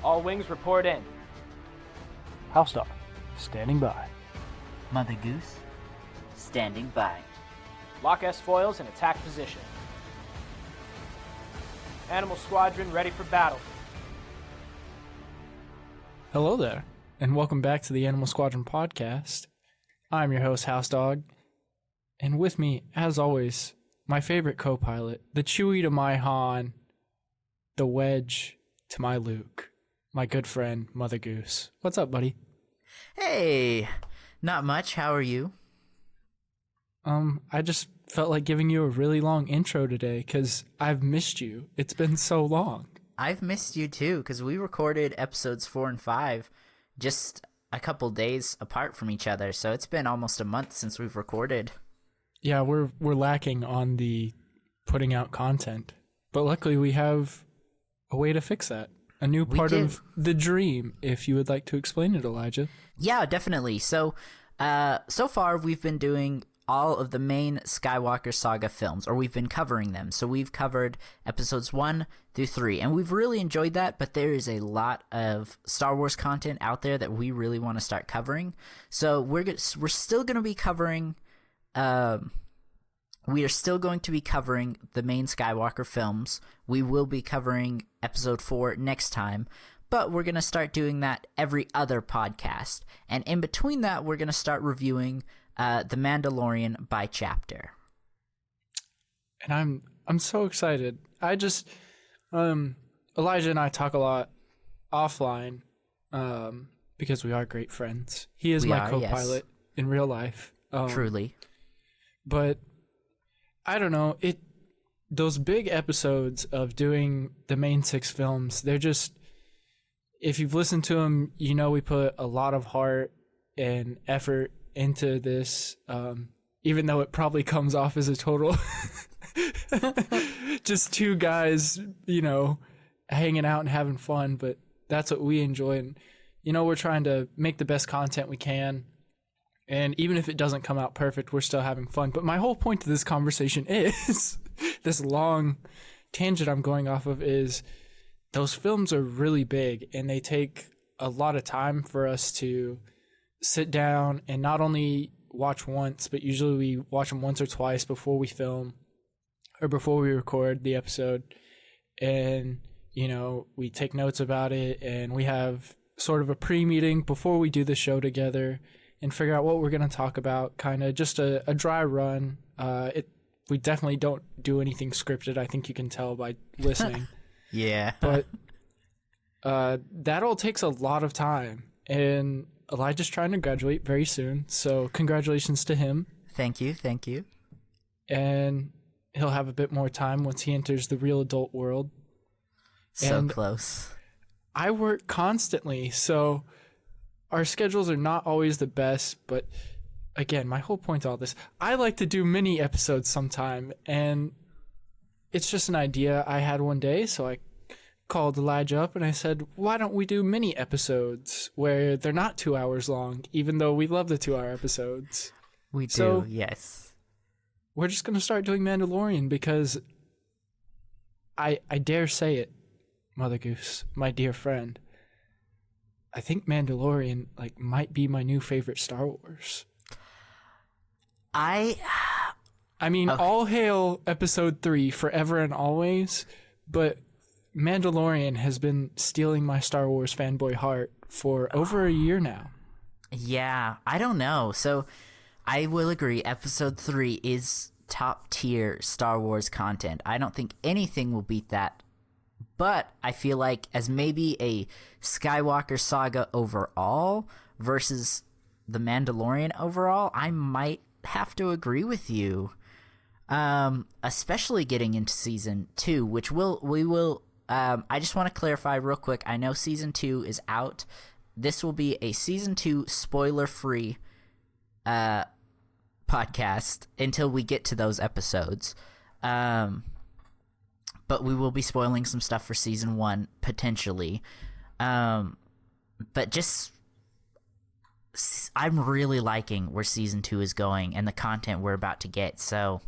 All wings report in. HouseDog, standing by. Mother Goose, standing by. Lock S-foils in attack position. Animal Squadron ready for battle. Hello there, and welcome back to the Animal Squadron podcast. I'm your host, HouseDog, and with me, as always, my favorite co-pilot, the Chewie to my Han, the Wedge to my Luke, my good friend, Mother Goose. What's up, buddy? Hey, not much. How are you? I just felt like giving you a really long intro today because I've missed you. It's been so long. I've missed you too, because we recorded episodes 4 and 5 just a couple days apart from each other, so it's been almost a month since we've recorded. Yeah, we're lacking on the putting out content, but luckily we have a way to fix that. A new part of the dream, if you would like to explain it, Elijah. Yeah, definitely. So, so far we've been doing all of the main Skywalker saga films, or we've been covering them. So we've covered episodes 1 through 3, and we've really enjoyed that, but there is a lot of Star Wars content out there that we really want to start covering. So we're still going to be covering we are still going to be covering the main Skywalker films. We will be covering episode 4 next time, but we're going to start doing that every other podcast. And in between that, we're going to start reviewing The Mandalorian by chapter. And I'm so excited. I just Elijah and I talk a lot offline because we are great friends. He is my co-pilot in real life. Truly. But I don't know, those big episodes of doing the main 6 films, they're just, if you've listened to them, you know we put a lot of heart and effort into this, even though it probably comes off as a total just two guys, you know, hanging out and having fun, but that's what we enjoy. And, you know, we're trying to make the best content we can. And even if it doesn't come out perfect, we're still having fun. But my whole point to this conversation is, this long tangent I'm going off of is, those films are really big and they take a lot of time for us to sit down and not only watch once, but usually we watch them once or twice before we film or before we record the episode. And, you know, we take notes about it and we have sort of a pre-meeting before we do the show together and figure out what we're going to talk about, kind of just a dry run. We definitely don't do anything scripted. I think you can tell by listening. Yeah. But that all takes a lot of time. And Elijah's trying to graduate very soon, so congratulations to him. Thank you. And he'll have a bit more time once he enters the real adult world. So close. I work constantly, so our schedules are not always the best, but again, my whole point to all this, I like to do mini episodes sometime, and it's just an idea I had one day, so I called Elijah up and I said, why don't we do mini episodes where they're not 2 hours long, even though we love the 2-hour episodes? We do, yes. We're just going to start doing Mandalorian because I dare say it, Mother Goose, my dear friend, I think Mandalorian might be my new favorite Star Wars. I mean, okay. All hail episode 3 forever and always, but Mandalorian has been stealing my Star Wars fanboy heart for over a year now. Yeah, I don't know. So I will agree, episode 3 is top tier Star Wars content. I don't think anything will beat that. But I feel like as maybe a Skywalker saga overall versus The Mandalorian overall, I might have to agree with you. Especially getting into season 2, which we will. I just want to clarify real quick. I know season 2 is out. This will be a season 2 spoiler-free podcast until we get to those episodes. But we will be spoiling some stuff for season 1 potentially. But just, I'm really liking where season 2 is going and the content we're about to get. So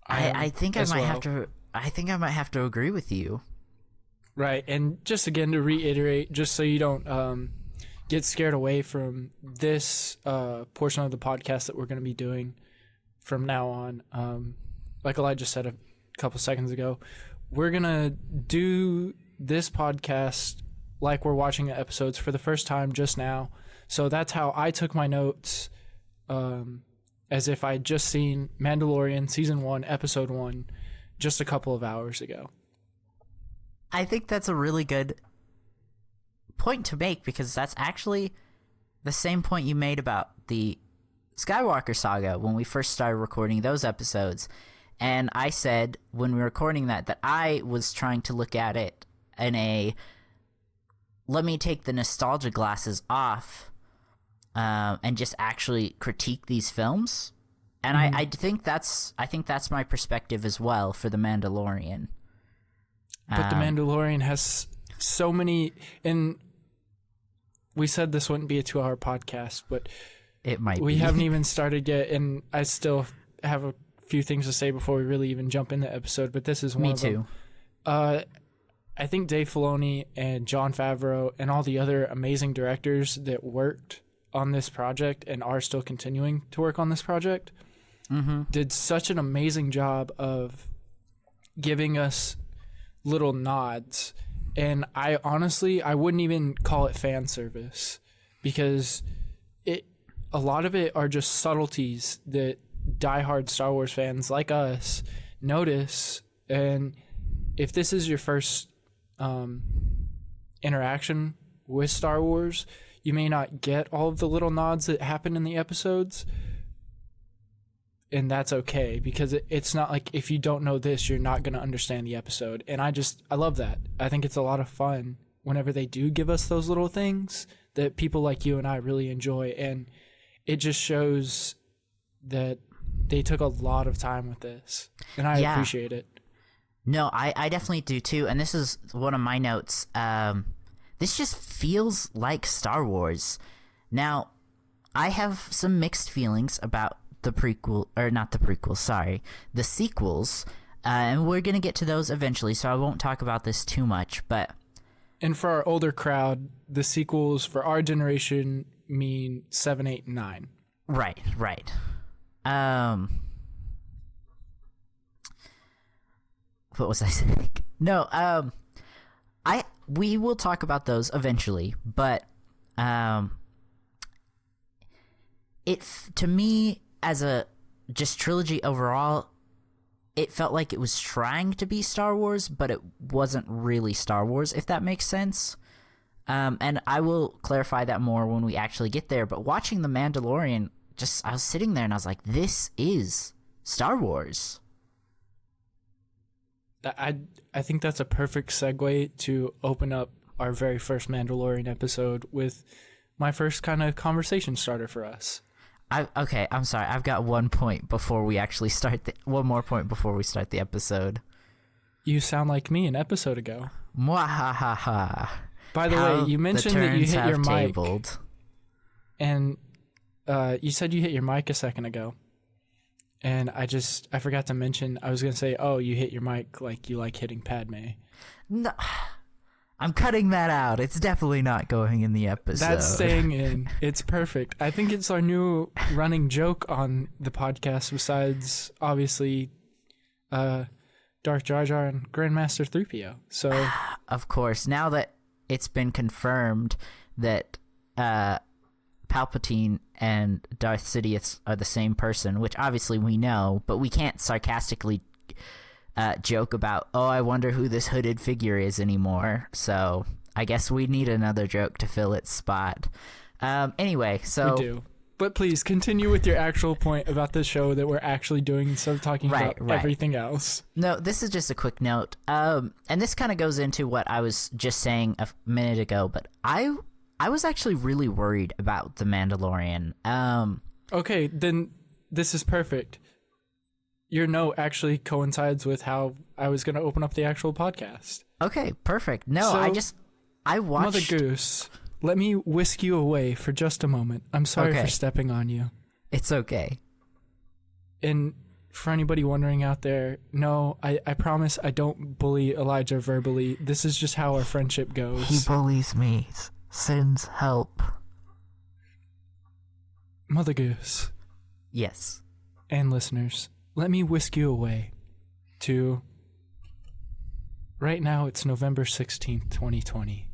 I think I might have to agree with you. Right, and just again to reiterate, just so you don't get scared away from this portion of the podcast that we're going to be doing from now on, like Elijah said a couple seconds ago, we're going to do this podcast like we're watching the episodes for the first time just now. So that's how I took my notes, as if I'd just seen Mandalorian Season 1, Episode 1, just a couple of hours ago. I think that's a really good point to make, because that's actually the same point you made about the Skywalker saga when we first started recording those episodes. And I said when we were recording that I was trying to look at it in a let me take the nostalgia glasses off and just actually critique these films. And I think that's my perspective as well for The Mandalorian. But The Mandalorian has so many, and we said this wouldn't be a 2-hour podcast, but it might we be. haven't even started yet, and I still have a few things to say before we really even jump in the episode, but this is one of them. Me too. I think Dave Filoni and Jon Favreau and all the other amazing directors that worked on this project and are still continuing to work on this project did such an amazing job of giving us little nods. And I honestly wouldn't even call it fan service, because a lot of it are just subtleties that diehard Star Wars fans like us notice. And if this is your first interaction with Star Wars, you may not get all of the little nods that happen in the episodes, and that's okay, because it's not like if you don't know this, you're not going to understand the episode. And I love that. I think it's a lot of fun whenever they do give us those little things that people like you and I really enjoy, and it just shows that they took a lot of time with this, and I appreciate it. No, I definitely do too, and this is one of my notes. This just feels like Star Wars. Now, I have some mixed feelings about the sequels, and we're going to get to those eventually, so I won't talk about this too much, but... And for our older crowd, the sequels for our generation mean 7, 8, and 9. Right. What was I saying? No, we will talk about those eventually, but to me, as a just trilogy overall, it felt like it was trying to be Star Wars, but it wasn't really Star Wars, if that makes sense. And I will clarify that more when we actually get there, but watching The Mandalorian, I was sitting there and I was like, this is Star Wars. I think that's a perfect segue to open up our very first Mandalorian episode with my first kind of conversation starter for us. Okay, I'm sorry. I've got one more point before we start the episode. You sound like me an episode ago. Mwahaha. By the way, you mentioned that you hit your mic. Tabled. And you said you hit your mic a second ago. And I forgot to mention, I was going to say, oh, you hit your mic like you like hitting Padme. No, I'm cutting that out. It's definitely not going in the episode. That's staying in. It's perfect. I think it's our new running joke on the podcast, besides, obviously, Darth Jar Jar and Grandmaster 3PO. So, of course, now that it's been confirmed that Palpatine and Darth Sidious are the same person, which obviously we know, but we can't sarcastically joke about, oh, I wonder who this hooded figure is anymore. So I guess we need another joke to fill its spot. Anyway, so... We do. But please, continue with your actual point about the show that we're actually doing instead of talking about everything else. No, this is just a quick note. And this kind of goes into what I was just saying a minute ago, but I was actually really worried about The Mandalorian. Okay, then this is perfect. Your note actually coincides with how I was going to open up the actual podcast. Okay, perfect. No, so, I watched... Mother Goose, let me whisk you away for just a moment. I'm sorry for stepping on you. It's okay. And for anybody wondering out there, no, I promise I don't bully Elijah verbally. This is just how our friendship goes. He bullies me. Sends help. Mother Goose. Yes. And listeners, let me whisk you away to... Right now, it's November 16th, 2020.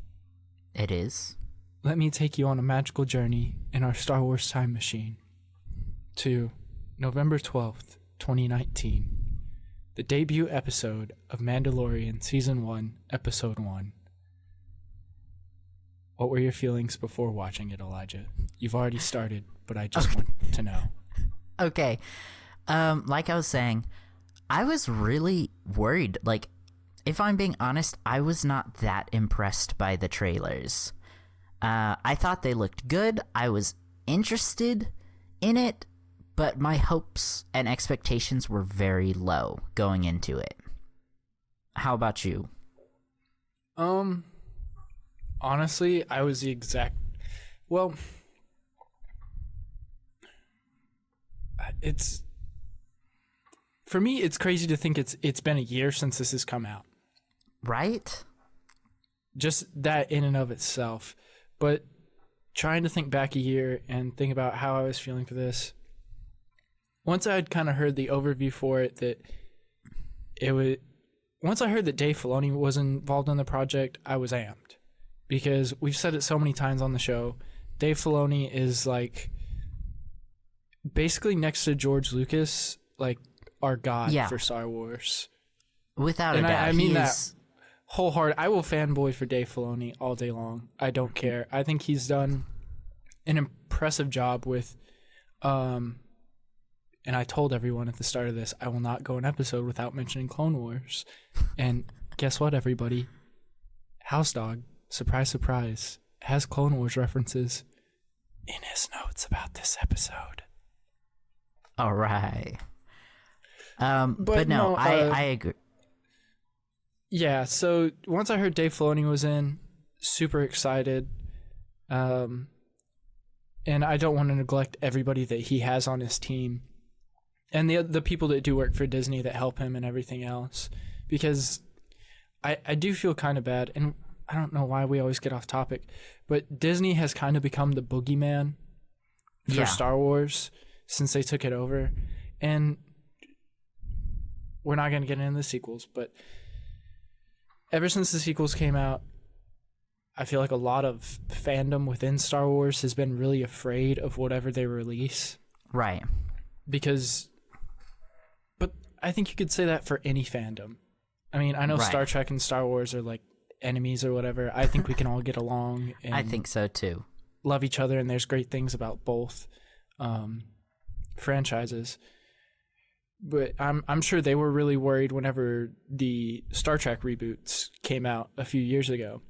It is. Let me take you on a magical journey in our Star Wars time machine to November 12th, 2019, the debut episode of Mandalorian Season 1, Episode 1. What were your feelings before watching it, Elijah? You've already started, but I just want to know. Okay. Like I was saying, I was really worried. Like, if I'm being honest, I was not that impressed by the trailers. I thought they looked good. I was interested in it, but my hopes and expectations were very low going into it. How about you? Honestly, I was the exact... Well, it's... For me, it's crazy to think it's been a year since this has come out. Right? Just that in and of itself. But trying to think back a year and think about how I was feeling for this... Once I had kind of heard the overview for it, that it would... Once I heard that Dave Filoni was involved in the project, I was amped. Because we've said it so many times on the show, Dave Filoni is like basically next to George Lucas, like our god for Star Wars. Without a doubt. I mean that wholehearted. I will fanboy for Dave Filoni all day long. I don't care. I think he's done an impressive job with, and I told everyone at the start of this, I will not go an episode without mentioning Clone Wars. And guess what, everybody? HouseDog, surprise, surprise, has Clone Wars references in his notes about this episode. All right. But no, I agree. Yeah, so once I heard Dave Filoni was in, super excited. And I don't want to neglect everybody that he has on his team. And the people that do work for Disney that help him and everything else. Because I do feel kind of bad, and I don't know why we always get off topic, but Disney has kind of become the boogeyman for Star Wars since they took it over. And we're not going to get into the sequels, but ever since the sequels came out, I feel like a lot of fandom within Star Wars has been really afraid of whatever they release. Right. But I think you could say that for any fandom. I mean, I know Star Trek and Star Wars are like enemies or whatever. I think we can all get along. And I think so too. Love each other, and there's great things about both franchises. But I'm sure they were really worried whenever the Star Trek reboots came out a few years ago.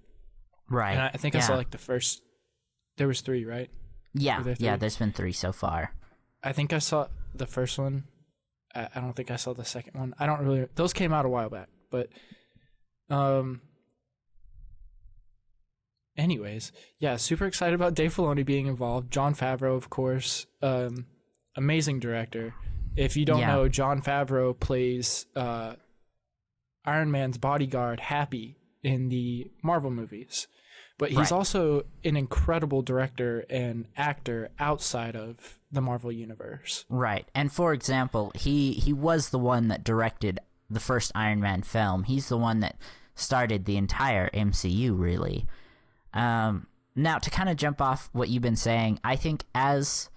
Right. And I think I saw like the first. There was 3, right? Yeah. Yeah. There's been 3 so far. I think I saw the first one. I don't think I saw the second one. I don't really. Those came out a while back, but. Anyways, yeah, super excited about Dave Filoni being involved. Jon Favreau, of course, amazing director. If you don't know, Jon Favreau plays Iron Man's bodyguard, Happy, in the Marvel movies. But he's also an incredible director and actor outside of the Marvel universe. Right. And for example, he was the one that directed the first Iron Man film. He's the one that started the entire MCU, really. Now, to kind of jump off what you've been saying, I think as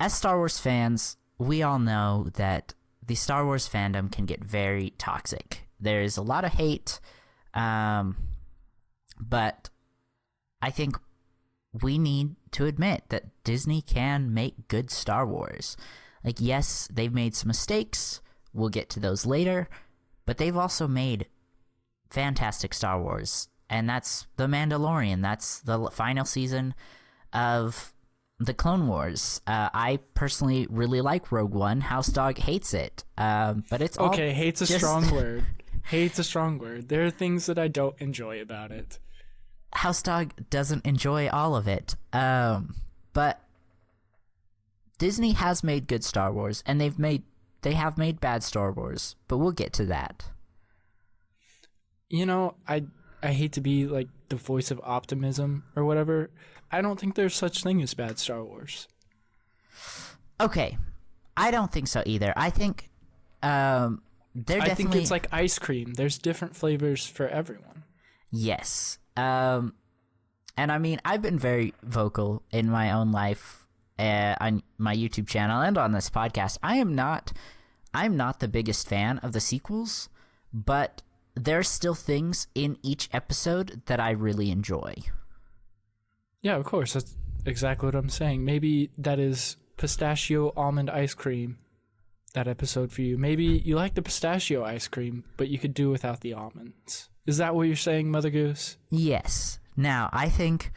Star Wars fans, we all know that the Star Wars fandom can get very toxic. There's a lot of hate, but I think we need to admit that Disney can make good Star Wars. Like, yes, they've made some mistakes. We'll get to those later. But they've also made fantastic Star Wars. And that's The Mandalorian. That's the final season of the Clone Wars. I personally really like Rogue One. HouseDog hates it. But it's all okay, hate's a strong word. Hate's a strong word. There are things that I don't enjoy about it. HouseDog doesn't enjoy all of it. But Disney has made good Star Wars, and they have made bad Star Wars, but we'll get to that. You know, I hate to be like the voice of optimism or whatever. I don't think there's such thing as bad Star Wars. Okay, I don't think so either. I think I think it's like ice cream. There's different flavors for everyone. Yes. And I mean, I've been very vocal in my own life, on my YouTube channel and on this podcast. I'm not the biggest fan of the sequels, but there's still things in each episode that I really enjoy. Yeah, of course. That's exactly what I'm saying. Maybe that is pistachio almond ice cream, that episode for you. Maybe you like the pistachio ice cream, but you could do without the almonds. Is that what you're saying, Mother Goose? Yes. Now, I think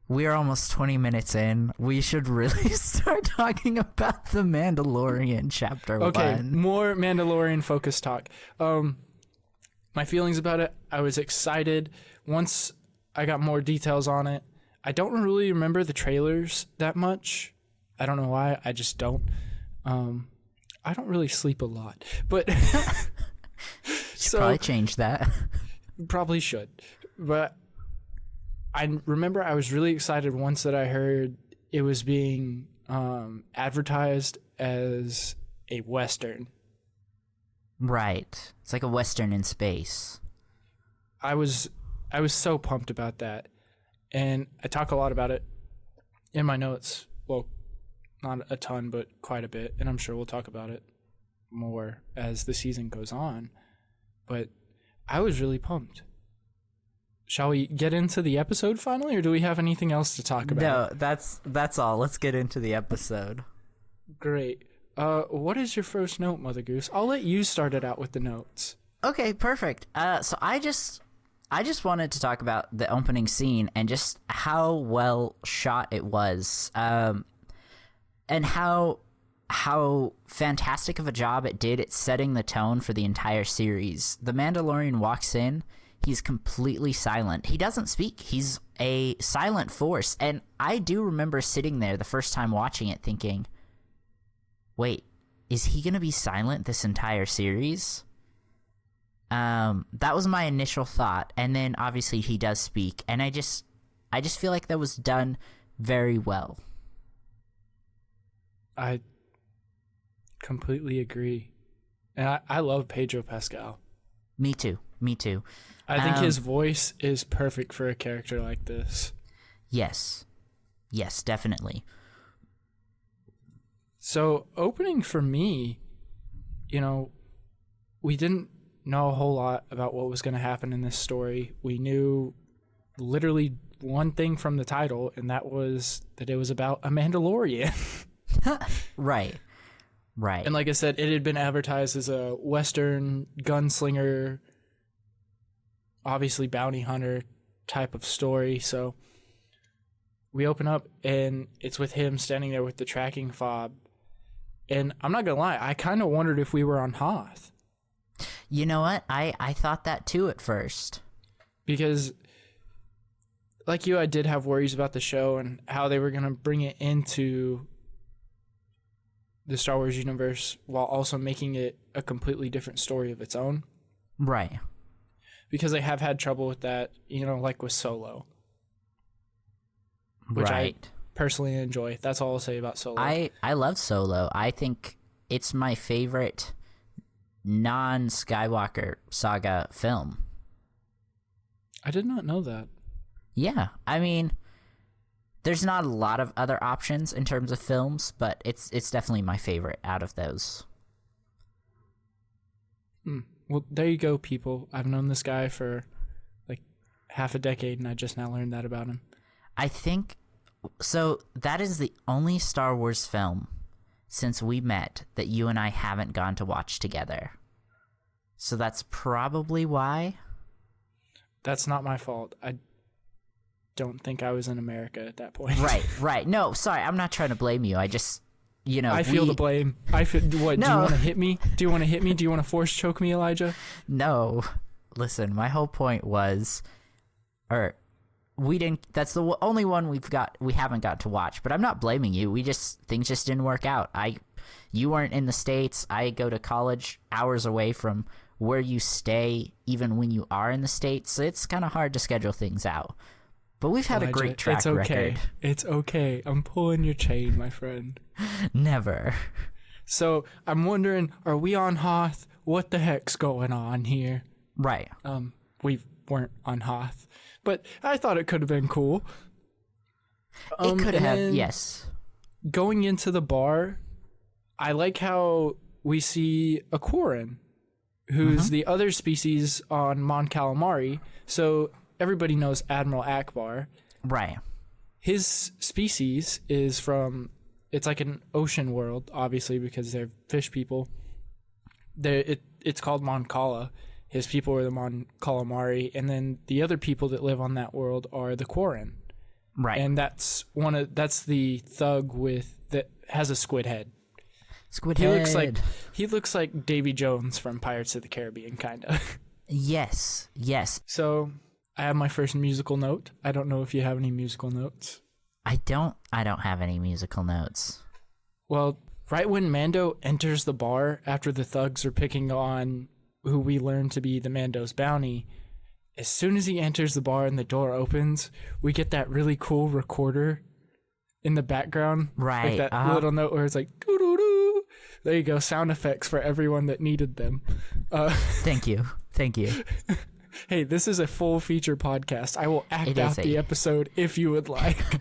we're almost 20 minutes in. We should really start talking about the Mandalorian Chapter 1. Okay, more Mandalorian focus talk. My feelings about it, I was excited once I got more details on it. I don't really remember the trailers that much. I don't know why. I just don't. I don't really sleep a lot, but so probably change that. Probably should. But I remember I was really excited once that I heard it was being advertised as a Western. Right. It's like a Western in space. I was so pumped about that. And I talk a lot about it in my notes. Well, not a ton, but quite a bit. And I'm sure we'll talk about it more as the season goes on. But I was really pumped. Shall we get into the episode finally, or do we have anything else to talk about? No, that's all. Let's get into the episode. Great. What is your first note, Mother Goose? I'll let you start it out with the notes. Okay, perfect. So I just wanted to talk about the opening scene and just how well shot it was, and how fantastic of a job it did at setting the tone for the entire series. The Mandalorian walks in. He's completely silent. He doesn't speak. He's a silent force. And I do remember sitting there the first time watching it thinking, wait, is he going to be silent this entire series? That was my initial thought. And then obviously he does speak. And I just feel like that was done very well. I completely agree. And I love Pedro Pascal. Me too. I think his voice is perfect for a character like this. Yes, definitely. So, opening for me, we didn't know a whole lot about what was going to happen in this story. We knew literally one thing from the title, and that was that it was about a Mandalorian. Right. And like I said, it had been advertised as a Western gunslinger, obviously bounty hunter type of story. So we open up and it's with him standing there with the tracking fob. And I'm not going to lie, I kind of wondered if we were on Hoth. You know what? I thought that too at first. Because like you, I did have worries about the show and how they were going to bring it into the Star Wars universe while also making it a completely different story of its own. Right. Because they have had trouble with that, like with Solo. Which right. I personally enjoy. That's all I'll say about Solo. I love Solo. I think it's my favorite non-Skywalker saga film. I did not know that. Yeah. I mean, there's not a lot of other options in terms of films, but it's definitely my favorite out of those. Well, there you go, people. I've known this guy for like half a decade, and I just now learned that about him. I think so. That is the only Star Wars film since we met that you and I haven't gone to watch together. So that's probably why. That's not my fault. I don't think I was in America at that point. Right. No, sorry. I'm not trying to blame you. I just, I feel the blame. I feel. What? No. Do you want to hit me? Do you want to hit me? Do you want to force choke me, Elijah? No. Listen, my whole point was, we didn't. That's the only one we haven't got to watch. But I'm not blaming you. Things just didn't work out. You weren't in the States. I go to college hours away from where you stay, even when you are in the States. So it's kind of hard to schedule things out. But we've had a great track record. It's okay. I'm pulling your chain, my friend. Never. So I'm wondering, are we on Hoth? What the heck's going on here? Right. We weren't on Hoth, but I thought it could have been cool. It could have, yes. Going into the bar, I like how we see a Quarren, who's the other species on Mon Calamari. So everybody knows Admiral Akbar. Right. His species is from, it's like an ocean world, obviously, because they're fish people. It's called Mon Cala. His people are the Mon Calamari, and then the other people that live on that world are the Quarren. Right. And that's the thug that has a squid head. Squid head. He looks like Davy Jones from Pirates of the Caribbean, kind of. Yes. So I have my first musical note. I don't know if you have any musical notes. I don't have any musical notes. Well, right when Mando enters the bar after the thugs are picking on who we learn to be the Mando's bounty, as soon as he enters the bar and the door opens, we get that really cool recorder in the background. Right. Like that little note where it's like, doo-doo-doo. There you go, sound effects for everyone that needed them. Thank you. Hey, this is a full feature podcast. I will act out the episode if you would like.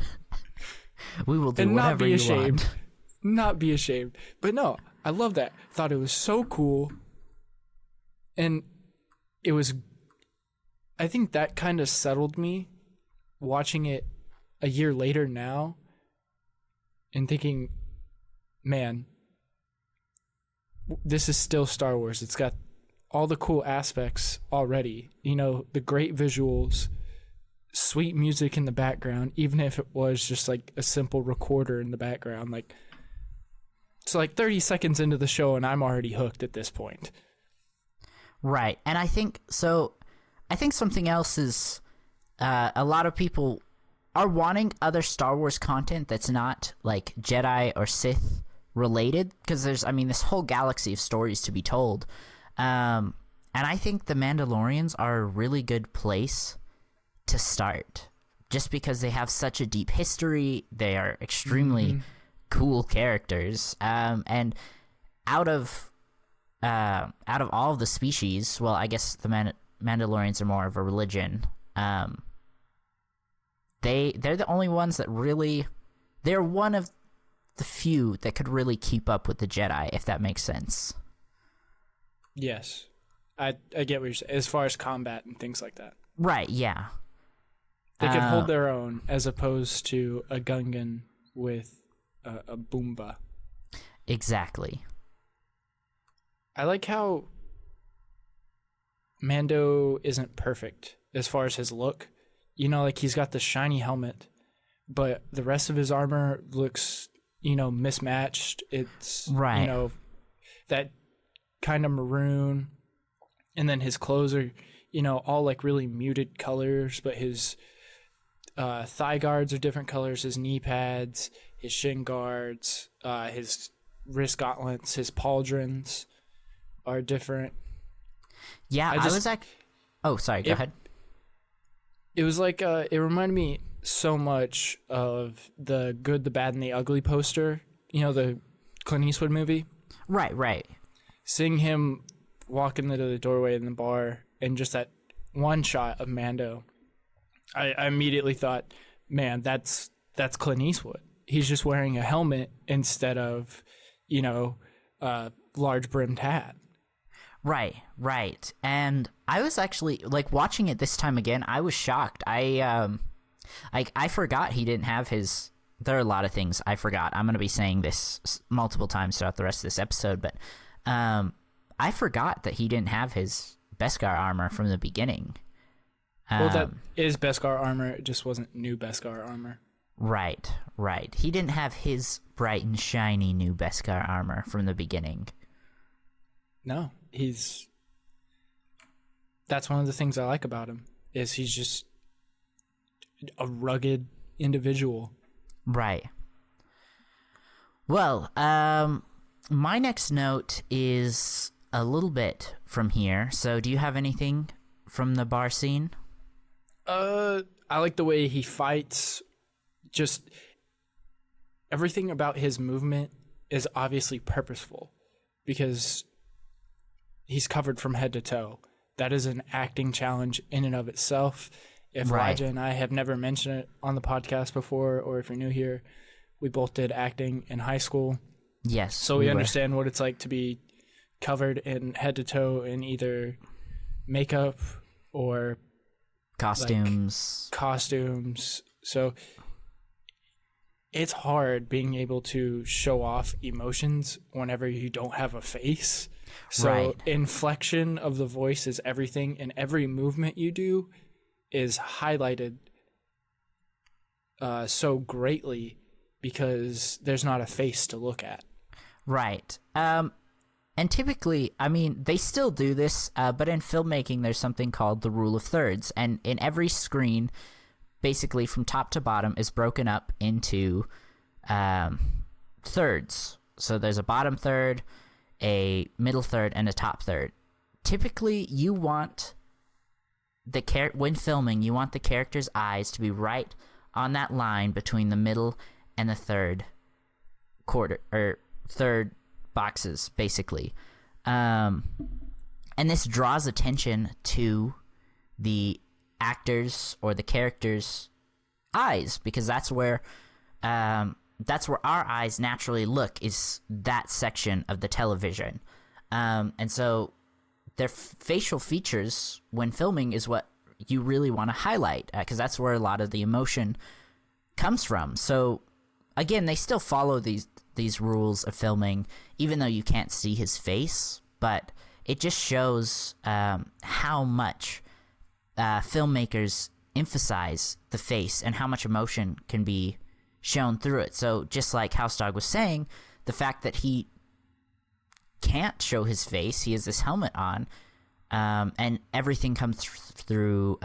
We will do whatever you want. Not be ashamed. But no, I love that. Thought it was so cool. And it was, I think that kind of settled me watching it a year later now and thinking, man, this is still Star Wars. It's got all the cool aspects already. You know, the great visuals, sweet music in the background, even if it was just like a simple recorder in the background. Like, it's like 30 seconds into the show and I'm already hooked at this point. Right. And I think something else is a lot of people are wanting other Star Wars content that's not like Jedi or Sith related, because there's, this whole galaxy of stories to be told. And I think the Mandalorians are a really good place to start, just because they have such a deep history. They are extremely cool characters. And out of all of the species, well, I guess the Mandalorians are more of a religion. They're the only ones that really, they're one of the few that could really keep up with the Jedi, if that makes sense. Yes. I get what you're saying, as far as combat and things like that. Right, yeah. They could hold their own, as opposed to a Gungan with a Boomba. Exactly. I like how Mando isn't perfect as far as his look. You know, like he's got the shiny helmet, but the rest of his armor looks, mismatched. It's, right. That kind of maroon. And then his clothes are, all like really muted colors, but his thigh guards are different colors, his knee pads, his shin guards, his wrist gauntlets, his pauldrons are different. Yeah, oh, sorry, go ahead. It was like, it reminded me so much of the Good, the Bad, and the Ugly poster, the Clint Eastwood movie. Right. Seeing him walk into the doorway in the bar and just that one shot of Mando, I immediately thought, man, that's Clint Eastwood. He's just wearing a helmet instead of, a large brimmed hat. Right. And I was actually, like, watching it this time again, I was shocked. I forgot he didn't have his, there are a lot of things I forgot. I'm going to be saying this multiple times throughout the rest of this episode, but I forgot that he didn't have his Beskar armor from the beginning. Well, that is Beskar armor. It just wasn't new Beskar armor. Right. He didn't have his bright and shiny new Beskar armor from the beginning. No, that's one of the things I like about him, is he's a rugged individual. Right. Well, my next note is a little bit from here. So do you have anything from the bar scene? I like the way he fights. Just everything about his movement is obviously purposeful because he's covered from head to toe. That is an acting challenge in and of itself. If Right. Elijah and I have never mentioned it on the podcast before, or if you're new here, we both did acting in high school. Yes. So we were. understand what it's like to be covered in head to toe in either makeup or Costumes. costumes. So it's hard being able to show off emotions whenever you don't have a face. So Right. inflection of the voice is everything, and every movement you do is highlighted so greatly because there's not a face to look at. Right. And typically, I mean, they still do this, but in filmmaking, there's something called the rule of thirds. And in every screen, basically from top to bottom, is broken up into thirds. So there's a bottom third, a middle third, and a top third. Typically, you want when filming, you want the character's eyes to be right on that line between the middle and the third third boxes, basically. And this draws attention to the actors or the characters' eyes, because that's where our eyes naturally look, is that section of the television. And so their facial features when filming is what you really want to highlight, because that's where a lot of the emotion comes from. So again, they still follow these rules of filming, even though you can't see his face, but it just shows how much filmmakers emphasize the face and how much emotion can be shown through it. So just like HouseDog was saying, the fact that he can't show his face, he has this helmet on, and everything comes through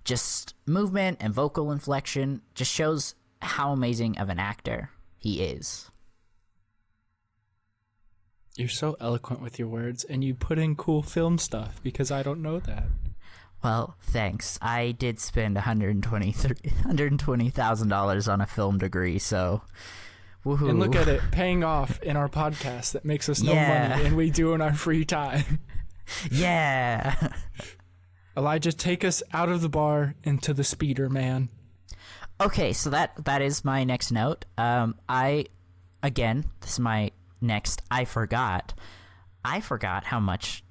just movement and vocal inflection, just shows how amazing of an actor he is. You're so eloquent with your words, and you put in cool film stuff because I don't know that. Well, thanks. I did spend $120,000 on a film degree, so woohoo. And look at it, paying off in our podcast that makes us no Yeah. money, and we do in our free time. Yeah. Elijah, take us out of the bar into the speeder, man. Okay, so that is my next note. This is my next. I forgot how much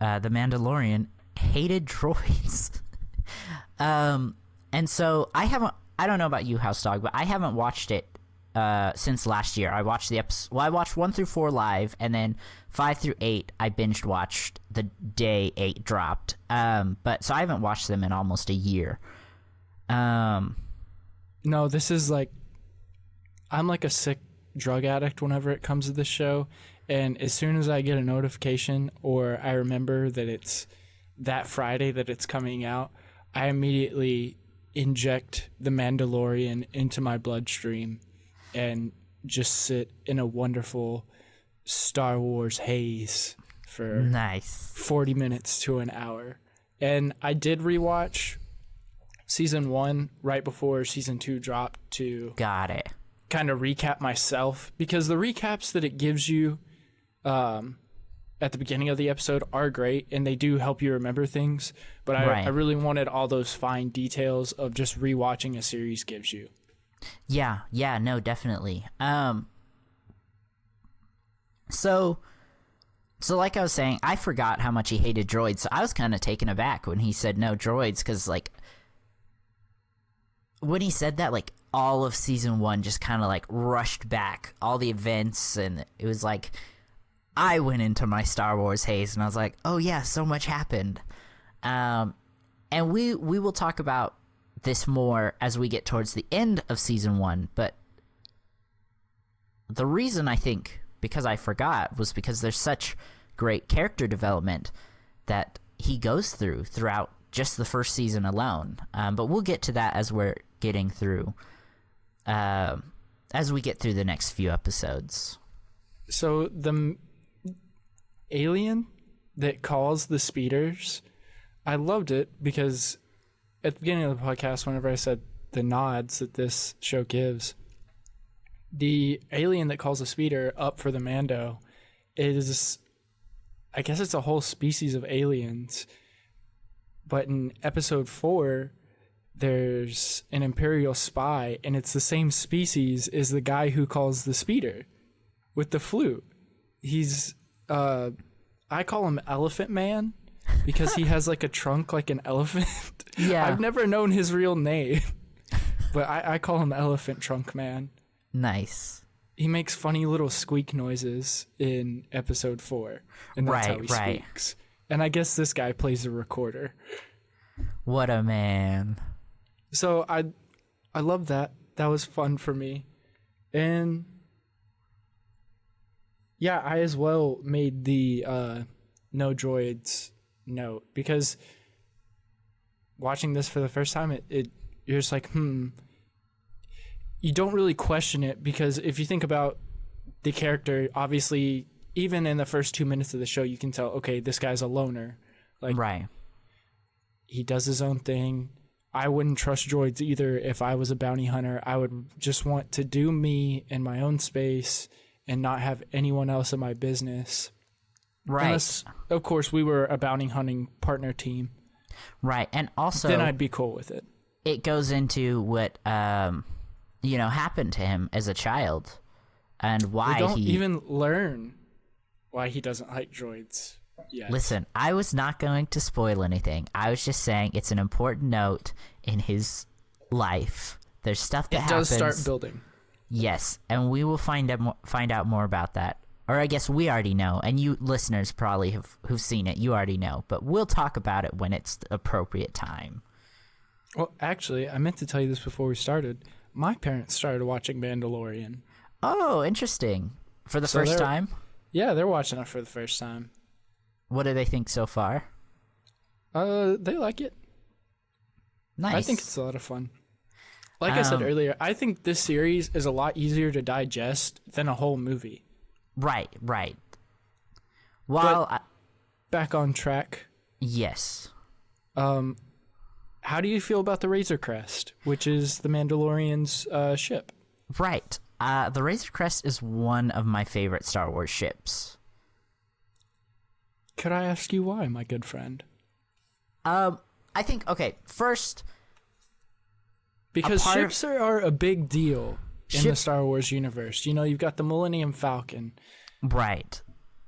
the Mandalorian hated droids. And so I don't know about you, HouseDog, but I haven't watched it since last year. I watched the episode. Well, I watched 1 through 4 live, and then 5 through 8 I binged watched the day 8 dropped. But so I haven't watched them in almost a year. No, this is like, I'm like a sick drug addict whenever it comes to this show, and as soon as I get a notification or I remember that it's that Friday that it's coming out, I immediately inject the Mandalorian into my bloodstream and just sit in a wonderful Star Wars haze for Nice. 40 minutes to an hour. And I did rewatch season 1 right before season 2 dropped to Got it. kind of recap myself, because the recaps that it gives you at the beginning of the episode are great and they do help you remember things, but I really wanted all those fine details of just rewatching a series gives you. Yeah, no, definitely. So like I was saying, I forgot how much he hated droids, so I was kind of taken aback when he said no droids, because like when he said that, like all of season 1 just kind of like rushed back, all the events, and it was like I went into my Star Wars haze and I was like, oh yeah, so much happened. And we will talk about this more as we get towards the end of season 1, but the reason I think because I forgot was because there's such great character development that he goes throughout just the first season alone. But we'll get to that as we're getting through, as we get through the next few episodes. So the alien that calls the speeders, I loved it because at the beginning of the podcast, whenever I said the nods that this show gives, the alien that calls the speeder up for the Mando is, I guess it's a whole species of aliens. But in episode 4, there's an Imperial spy, and it's the same species as the guy who calls the speeder with the flute. He's, I call him Elephant Man because he has like a trunk like an elephant. Yeah. I've never known his real name, but I call him Elephant Trunk Man. Nice. He makes funny little squeak noises in episode 4, and that's how he speaks. And I guess this guy plays a recorder. What a man. So I love that. That was fun for me. And yeah, I as well made the no droids note because watching this for the first time, you're just like, you don't really question it, because if you think about the character, obviously, even in the first 2 minutes of the show, you can tell, okay, this guy's a loner. Like, right. He does his own thing. I wouldn't trust droids either if I was a bounty hunter. I would just want to do me in my own space and not have anyone else in my business. Right. Unless, of course, we were a bounty hunting partner team. Right. And also, then I'd be cool with it. It goes into what happened to him as a child and why we don't even learn why he doesn't like droids yet. Listen, I was not going to spoil anything. I was just saying it's an important note in his life. There's stuff that happens. It does start building. Yes, and we will find out more about that. Or I guess we already know, and you listeners probably who've seen it, you already know. But we'll talk about it when it's the appropriate time. Well, actually, I meant to tell you this before we started. My parents started watching Mandalorian. Oh, interesting. For the first time? Yeah, they're watching it for the first time. What do they think so far? They like it. Nice. I think it's a lot of fun. Like I said earlier, I think this series is a lot easier to digest than a whole movie. Right. Well, back on track. Yes. How do you feel about the Razor Crest, which is the Mandalorian's ship? Right. The Razor Crest is one of my favorite Star Wars ships. Could I ask you why, my good friend? I think, okay, first... Because ships are a big deal in the Star Wars universe. You know, you've got the Millennium Falcon. Right.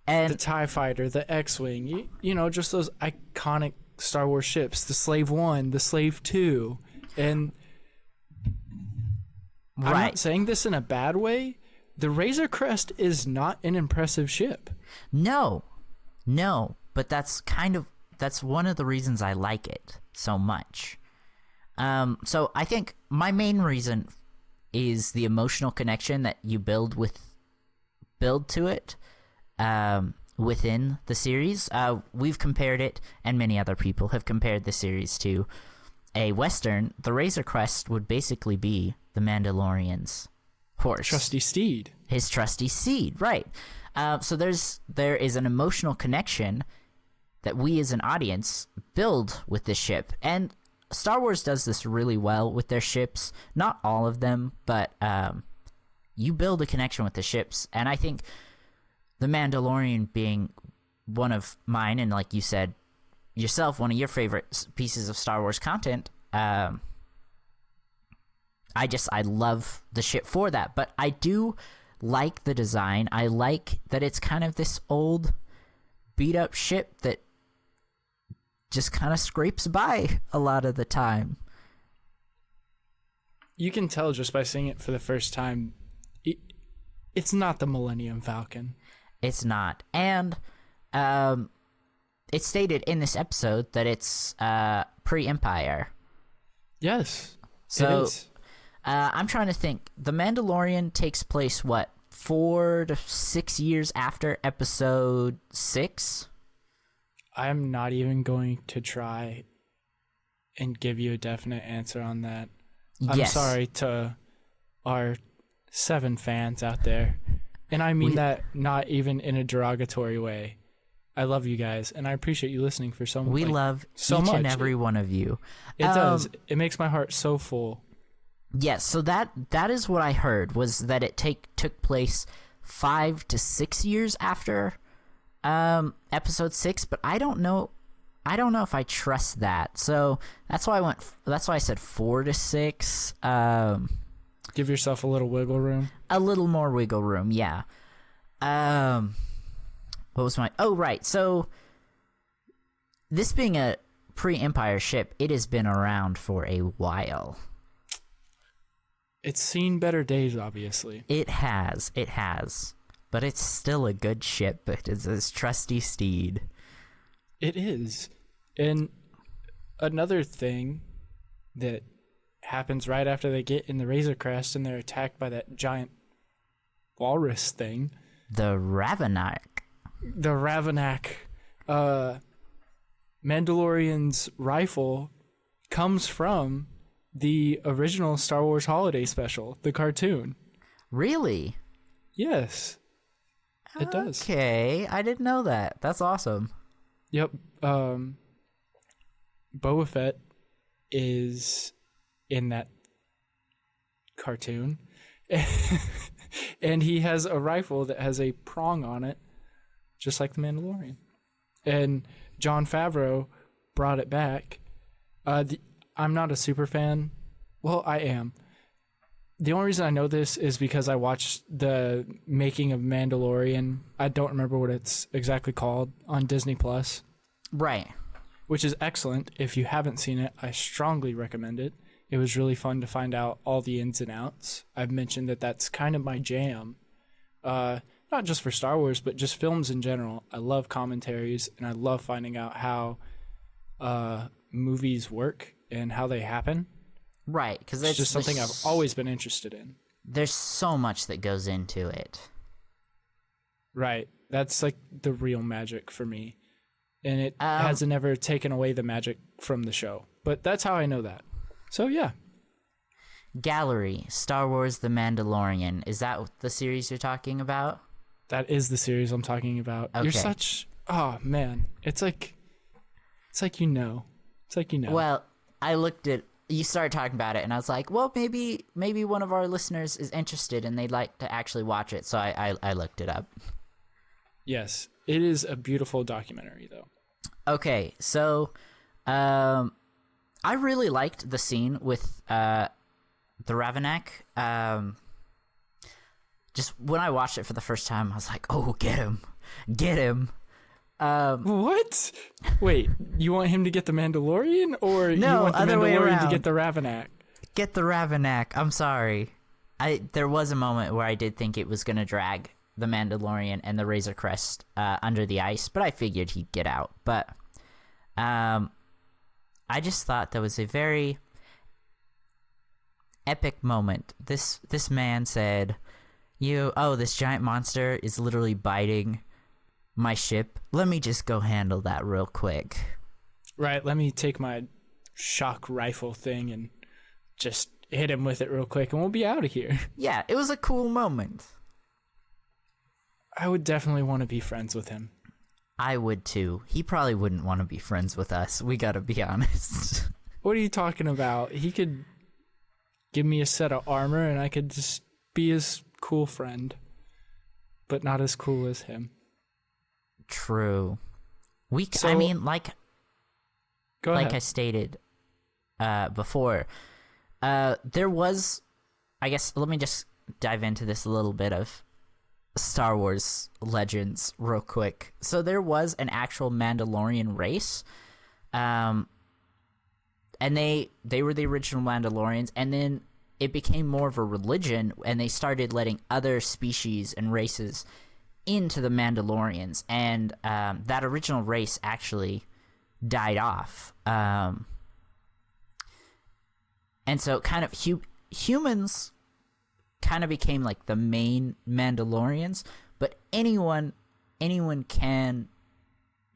And the TIE Fighter, the X-Wing. You know, just those iconic Star Wars ships. The Slave 1, the Slave 2. And I'm not saying this in a bad way. The Razor Crest is not an impressive ship. No, but that's one of the reasons I like it so much. So I think my main reason is the emotional connection that you build to it within the series. We've compared it, and many other people have compared the series to a Western. The Razor Crest would basically be the Mandalorian's horse. Trusty steed. His trusty steed, right. So there is an emotional connection that we as an audience build with this ship. And Star Wars does this really well with their ships. Not all of them, but you build a connection with the ships. And I think The Mandalorian being one of mine, and like you said yourself, one of your favorite pieces of Star Wars content, I love the ship for that. But I do like the design. I like that it's kind of this old beat up ship that just kind of scrapes by a lot of the time. You can tell just by seeing it for the first time, it's not the Millennium Falcon. It's not. And it's stated in this episode that it's pre-Empire. Yes, so, it is. I'm trying to think. The Mandalorian takes place, 4 to 6 years after episode 6? I'm not even going to try and give you a definite answer on that. I'm Yes. sorry to our 7 fans out there. And I mean that not even in a derogatory way. I love you guys, and I appreciate you listening for so much. We love so each much. and every one of you. It does. It makes my heart so full. Yes, so that is what I heard, was that it took place 5 to 6 years after episode 6, but I don't know if I trust that. So that's why I said 4 to 6. Give yourself a little wiggle room. A little more wiggle room, yeah. What was my... Oh, right. So this being a pre-Empire ship, it has been around for a while. It's seen better days, obviously. It has. But it's still a good ship. It is a trusty steed. It is. And another thing that happens right after they get in the Razor Crest and they're attacked by that giant walrus thing. The Ravenak. The Ravenak. Mandalorian's rifle comes from the original Star Wars Holiday Special, the cartoon. Really? Yes. It does. Okay, I didn't know that. That's awesome. Yep. Boba Fett is in that cartoon. And he has a rifle that has a prong on it, just like the Mandalorian. And Jon Favreau brought it back. I'm not a super fan. Well, I am. The only reason I know this is because I watched the making of Mandalorian. I don't remember what it's exactly called, on Disney Plus. Right. Which is excellent. If you haven't seen it, I strongly recommend it. It was really fun to find out all the ins and outs. I've mentioned that that's kind of my jam. Not just for Star Wars, but just films in general. I love commentaries, and I love finding out how movies work and how they happen. Right, because It's just something I've always been interested in. There's so much that goes into it. Right. That's like the real magic for me. And it hasn't ever taken away the magic from the show. But that's how I know that. So, yeah. Gallery, Star Wars The Mandalorian. Is that the series you're talking about? That is the series I'm talking about. Okay. You're such... Oh, man. It's like you know. It's like you know. Well, I looked at... You started talking about it, and I was like, well, maybe one of our listeners is interested, and they'd like to actually watch it, so I looked it up. Yes. It is a beautiful documentary, though. Okay, so... I really liked the scene with the Ravenak. Just when I watched it for the first time, I was like, oh, get him. What? Wait, you want him to get the Mandalorian, or you No, want the other way Mandalorian to around. get the Ravenak? Get the Ravenak. I'm sorry. There was a moment where I did think it was going to drag the Mandalorian and the Razor Crest under the ice, but I figured he'd get out. But I just thought that was a very epic moment. This man said, this giant monster is literally biting my ship. Let me just go handle that real quick. Right, let me take my shock rifle thing and just hit him with it real quick, and we'll be out of here. Yeah, it was a cool moment. I would definitely want to be friends with him. I would too. He probably wouldn't want to be friends with us. We gotta be honest. What are you talking about? He could give me a set of armor, and I could just be his cool friend, but not as cool as him. True. So- I mean, like Go ahead. I stated before, there was, I guess, let me just dive into this a little bit of Star Wars legends real quick. So there was an actual Mandalorian race, and they were the original Mandalorians, and then it became more of a religion, and they started letting other species and races into the Mandalorians, and that original race actually died off. And so kind of humans kind of became like the main Mandalorians, but anyone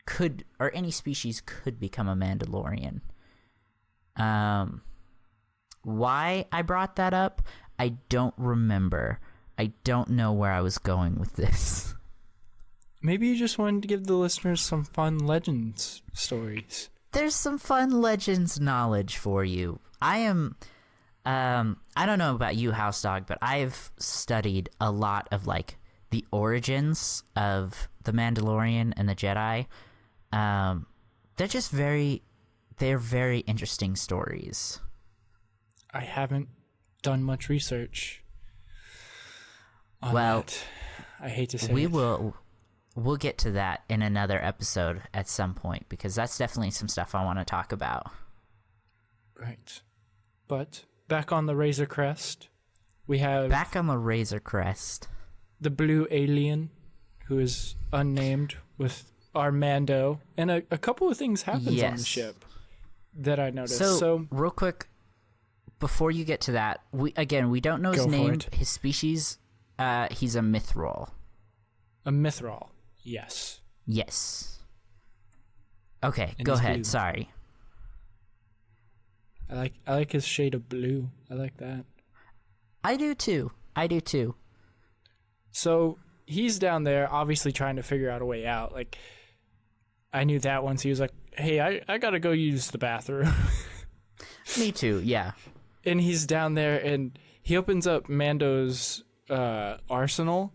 could, or any species could become a Mandalorian. Why I brought that up, I don't remember. I don't know where I was going with this. Maybe you just wanted to give the listeners some fun Legends stories. There's some fun Legends knowledge for you. I am, I don't know about you, HouseDog, but I've studied a lot of, like, the origins of the Mandalorian and the Jedi. They're very interesting stories. I haven't done much research on Well, that. I hate to say we'll get to that in another episode at some point, because that's definitely some stuff I want to talk about. Right. But back on the Razor Crest, we have Back on the Razor Crest. the blue alien, who is unnamed, with our Mando, and a couple of things happens on the Yes. ship that I noticed. So, real quick, before you get to that, we don't know his Go for name, it. his species. He's a Mithril. A Mithril, yes. Yes. Okay, And go he's ahead. blue. Sorry. I like his shade of blue. I like that. I do too. So he's down there, obviously trying to figure out a way out. Like, I knew that once he was like, "Hey, I gotta go use the bathroom," Me too. Yeah. and he's down there, and he opens up Mando's arsenal,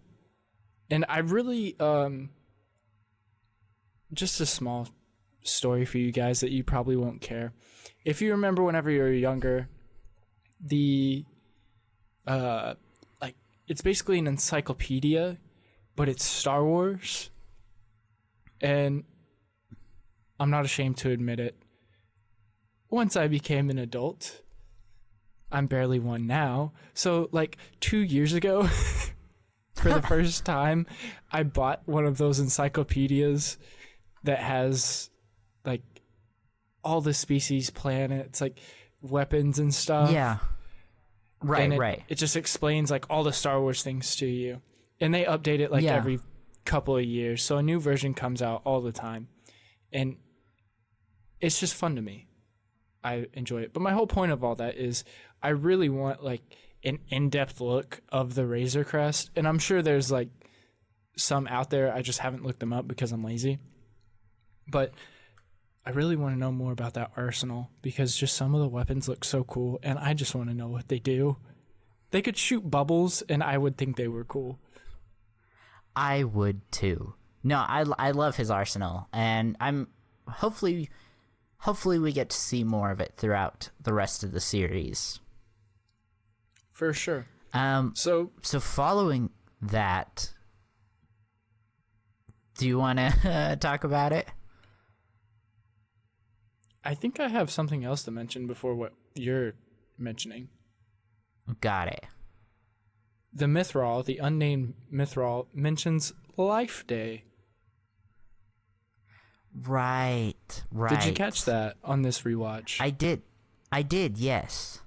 and I really just a small story for you guys that you probably won't care. If you remember, whenever you were younger, the like, it's basically an encyclopedia, but it's Star Wars, and I'm not ashamed to admit it. Once I became an adult, I'm barely one now, so like 2 years ago, for the first time, I bought one of those encyclopedias that has, like, all the species, planets, like, weapons and stuff. Yeah. Right. And Right. It just explains, like, all the Star Wars things to you. And they update it, like, Yeah. every couple of years. So a new version comes out all the time. And it's just fun to me. I enjoy it. But my whole point of all that is I really want, like, an in-depth look of the Razor Crest. And I'm sure there's, like, some out there. I just haven't looked them up because I'm lazy. But I really want to know more about that arsenal, because just some of the weapons look so cool, and I just want to know what they do. They could shoot bubbles, and I would think they were cool. I would too. No, I love his arsenal, and I'm hopefully we get to see more of it throughout the rest of the series. For sure. So following that, do you want to talk about it? I think I have something else to mention before what you're mentioning. Got it. The Mithril, the unnamed Mithril, mentions Life Day. Right. Did you catch that on this rewatch? I did, yes.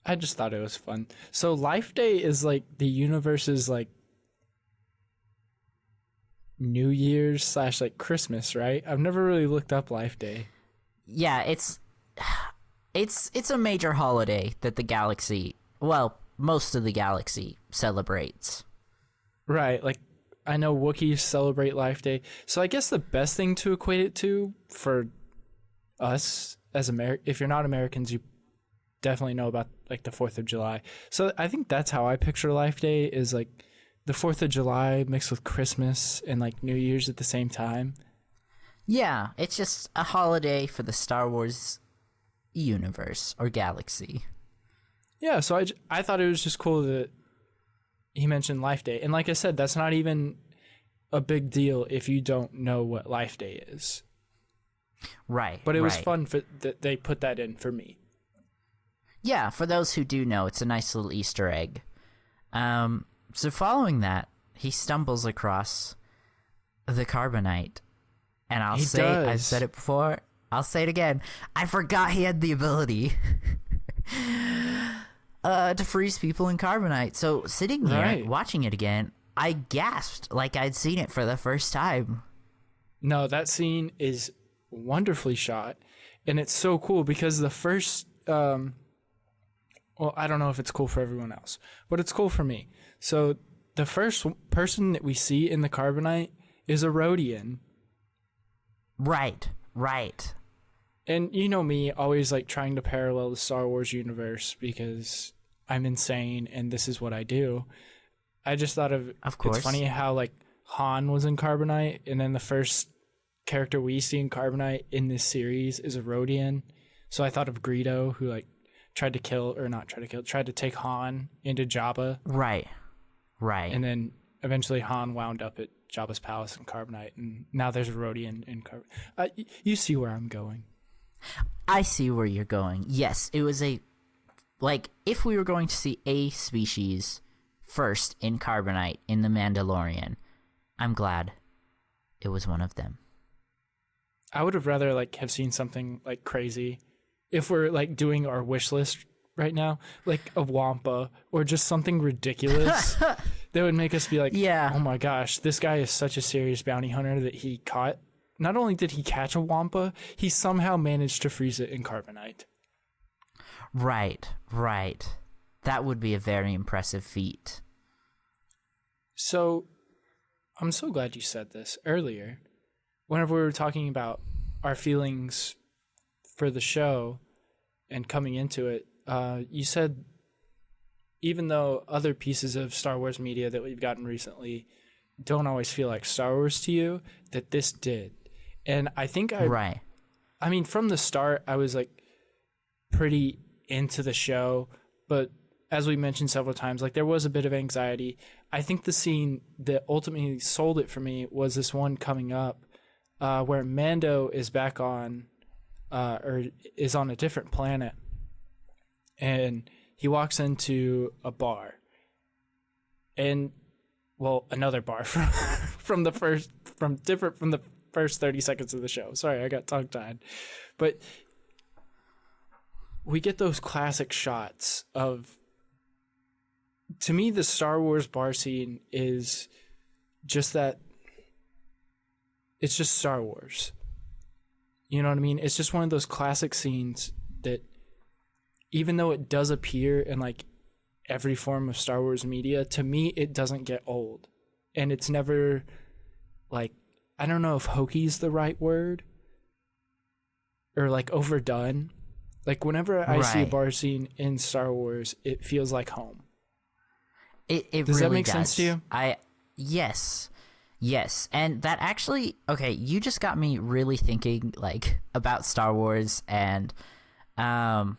I just thought it was fun. So Life Day is like the universe's, like, New Year's / like Christmas, right? I've never really looked up Life Day. Yeah, it's a major holiday that the galaxy, well, most of the galaxy celebrates. Right, like, I know Wookiees celebrate Life Day. So I guess the best thing to equate it to for us as if you're not Americans, you definitely know about, like, the 4th of July. So I think that's how I picture Life Day, is like the 4th of July mixed with Christmas and, like, New Year's at the same time. Yeah, it's just a holiday for the Star Wars universe or galaxy. Yeah, so I thought it was just cool that he mentioned Life Day. And like I said, that's not even a big deal if you don't know what Life Day is. Right. But it was right. fun that they put that in for me. Yeah, for those who do know, it's a nice little Easter egg. So following that, he stumbles across the carbonite. And I've said it before, I'll say it again. I forgot he had the ability to freeze people in carbonite. So sitting here, watching it again, I gasped like I'd seen it for the first time. No, that scene is wonderfully shot. And it's so cool because the first, well, I don't know if it's cool for everyone else, but it's cool for me. So the first person that we see in the carbonite is a Rhodian. Right. And you know me, always like trying to parallel the Star Wars universe because I'm insane and this is what I do. I just thought of course. It's funny how like Han was in carbonite, and then the first character we see in carbonite in this series is a Rhodian. So I thought of Greedo, who like tried to take Han into Jabba. Right. And then eventually Han wound up at Jabba's palace in carbonite, and now there's a Rhodian in carbonite. You see where I'm going. I see where you're going. Yes, it was if we were going to see a species first in carbonite in The Mandalorian, I'm glad it was one of them. I would have rather like have seen something like crazy if we're like doing our wish list right now, like a Wampa or just something ridiculous that would make us be like, yeah, oh my gosh, this guy is such a serious bounty hunter that he caught. Not only did he catch a Wampa, he somehow managed to freeze it in carbonite. Right. That would be a very impressive feat. So, I'm so glad you said this earlier. Whenever we were talking about our feelings for the show and coming into it, you said even though other pieces of Star Wars media that we've gotten recently don't always feel like Star Wars to you, that this did. And I think Right. I mean, from the start, I was like pretty into the show, but as we mentioned several times, like there was a bit of anxiety. I think the scene that ultimately sold it for me was this one coming up where Mando is back on, or is on a different planet, and he walks into a bar, and another bar from the first 30 seconds of the show. Sorry, I got tongue-tied. But we get those classic shots of, to me, the Star Wars bar scene is just that, it's just Star Wars. You know what I mean? It's just one of those classic scenes that, even though it does appear in like every form of Star Wars media, to me, it doesn't get old. And it's never like, I don't know if hokey is the right word, or like overdone. Like whenever I see a bar scene in Star Wars, it feels like home. It does really that make sense to you? Yes. And that actually, okay, you just got me really thinking like about Star Wars, and I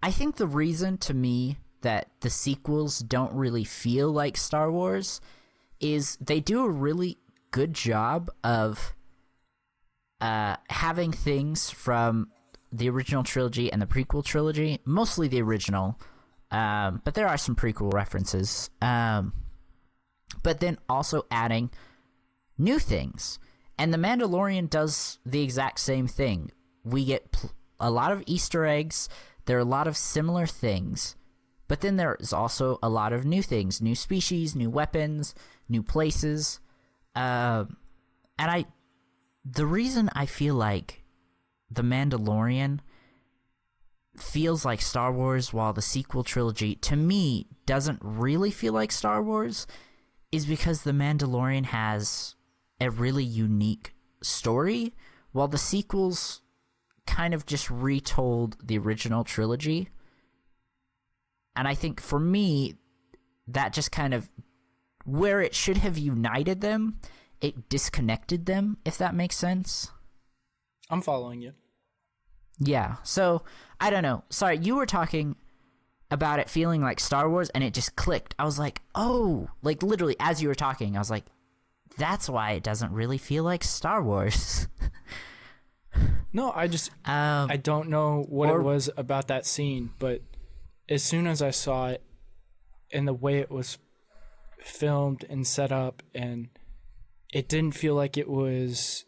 think the reason to me that the sequels don't really feel like Star Wars is they do a really good job of having things from the original trilogy and the prequel trilogy, mostly the original, but there are some prequel references, but then also adding new things. And The Mandalorian does the exact same thing. We get a lot of Easter eggs, there are a lot of similar things, but then there's also a lot of new things, new species, new weapons, new places. The reason I feel like The Mandalorian feels like Star Wars while the sequel trilogy, to me, doesn't really feel like Star Wars is because The Mandalorian has a really unique story, while the sequels kind of just retold the original trilogy. And I think for me, that just kind of, where it should have united them, it disconnected them, if that makes sense. I'm following you. Yeah, so, I don't know. Sorry, you were talking about it feeling like Star Wars, and it just clicked. I was like, oh, like literally as you were talking, I was like, that's why it doesn't really feel like Star Wars. No, I don't know what it was about that scene, but as soon as I saw it and the way it was filmed and set up, and it didn't feel like it was,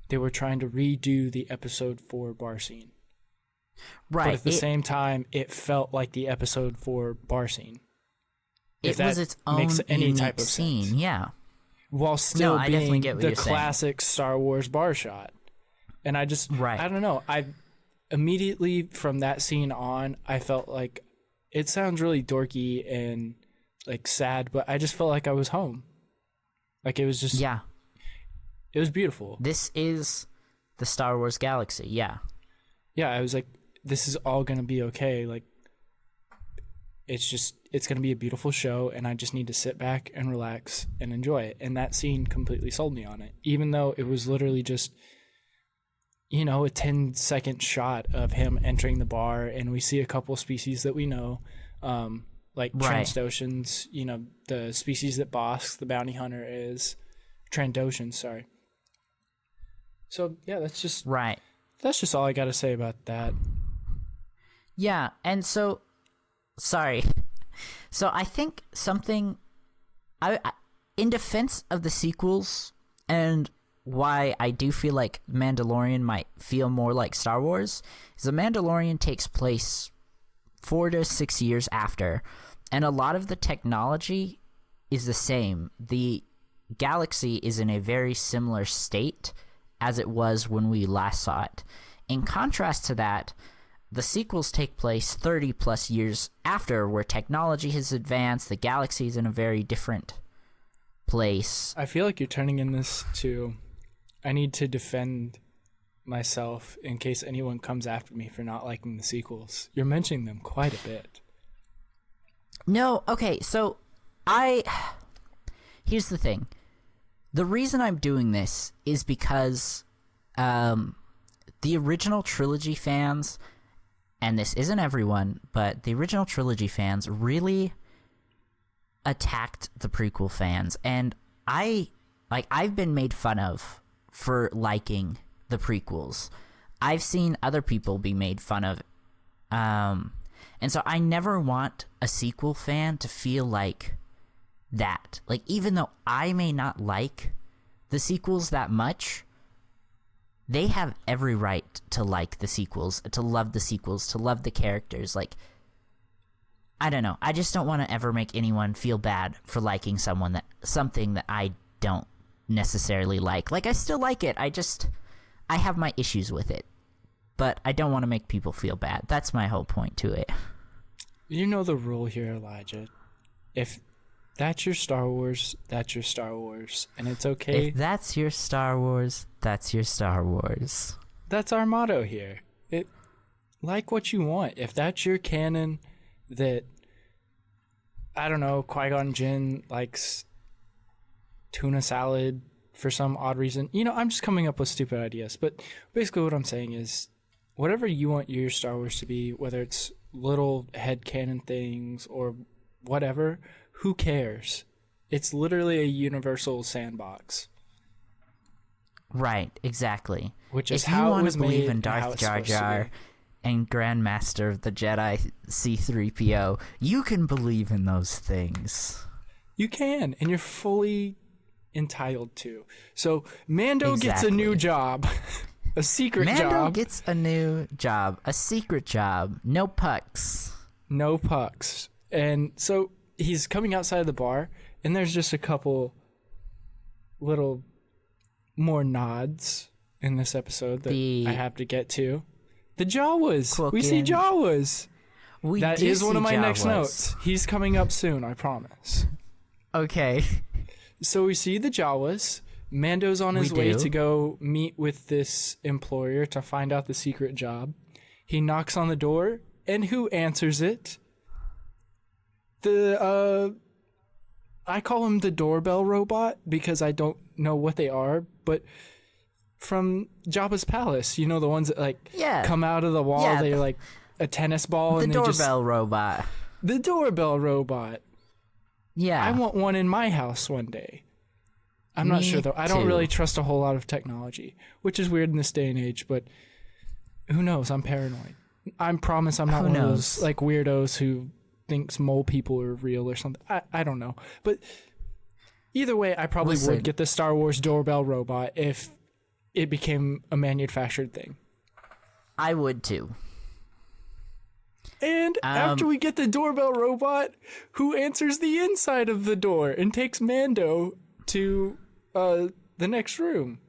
they were trying to redo the episode 4 bar scene. Right. But at the same time, it felt like the episode 4 bar scene. It was its own makes any unique type of scene, sense. Yeah. While still being get what the you're saying. classic Star Wars bar shot. And I just, Right. I don't know. I immediately from that scene on, I felt like it sounds really dorky and like sad, but I just felt like I was home. Like it was just, Yeah. it was beautiful. This is the Star Wars galaxy. Yeah. Yeah, I was like, this is all going to be okay. Like, it's going to be a beautiful show, and I just need to sit back and relax and enjoy it. And that scene completely sold me on it, even though it was literally just, you know, a 10-second shot of him entering the bar, and we see a couple species that we know, like Right. Trandoshans, you know, the species that Bosk, the bounty hunter, is. Trandoshans, sorry. So, yeah, that's just all I got to say about that. Yeah, and so, sorry. So I think something, in defense of the sequels and why I do feel like Mandalorian might feel more like Star Wars, is The Mandalorian takes place 4 to 6 years after, and a lot of the technology is the same. The galaxy is in a very similar state as it was when we last saw it. In contrast to that, the sequels take place 30 plus years after, where technology has advanced, the galaxy is in a very different place. I feel like you're turning in this to, I need to defend myself in case anyone comes after me for not liking the sequels. You're mentioning them quite a bit. No, okay, so here's the thing. The reason I'm doing this is because the original trilogy fans, and this isn't everyone, but the original trilogy fans really attacked the prequel fans, and I've been made fun of for liking the prequels. I've seen other people be made fun of, and so I never want a sequel fan to feel like that. Like, even though I may not like the sequels that much, they have every right to like the sequels, to love the sequels, to love the characters. Like, I don't know. I just don't want to ever make anyone feel bad for liking something that I don't necessarily like. Like, I still like it. I have my issues with it, but I don't want to make people feel bad. That's my whole point to it. You know the rule here, Elijah. If that's your Star Wars, that's your Star Wars, and it's okay. If that's your Star Wars, that's your Star Wars. That's our motto here. Like what you want. If that's your canon, that, I don't know, Qui-Gon Jinn likes tuna salad for some odd reason. You know, I'm just coming up with stupid ideas. But basically what I'm saying is, whatever you want your Star Wars to be, whether it's little headcanon things or whatever, who cares? It's literally a universal sandbox. Right, exactly. Which is if you how it want was to believe made in and how Darth it's Jar supposed to Jar be. and Grandmaster of the Jedi C-3PO, you can believe in those things. You can, and you're fully entitled to. So Mando gets a new Exactly. job, a secret Mando job. gets a new job, a secret job, no pucks. No pucks. And so he's coming outside of the bar, and there's just a couple little more nods in this episode that I have to get to. The Jawas. We see Cooking. Jawas. That do is one see of my next Jawas. notes. He's coming up soon, I promise. Okay. So we see the Jawas. Mando's on his We way do. to go meet with this employer to find out the secret job. He knocks on the door, and who answers it? I call him the doorbell robot because I don't know what they are, but from Jabba's palace, you know, the ones that come out of the wall, Yeah, they're like a tennis ball, The and they doorbell robot. the doorbell robot. Yeah. I want one in my house one day. I'm not Me sure though. I don't too. really trust a whole lot of technology, which is weird in this day and age, but who knows? I'm paranoid. I promise I'm not Who one of knows? those like weirdos who thinks mole people are real or something. I don't know. But either way, I probably Listen. would get the Star Wars doorbell robot if it became a manufactured thing. I would too. And after we get the doorbell robot, who answers the inside of the door and takes Mando to the next room.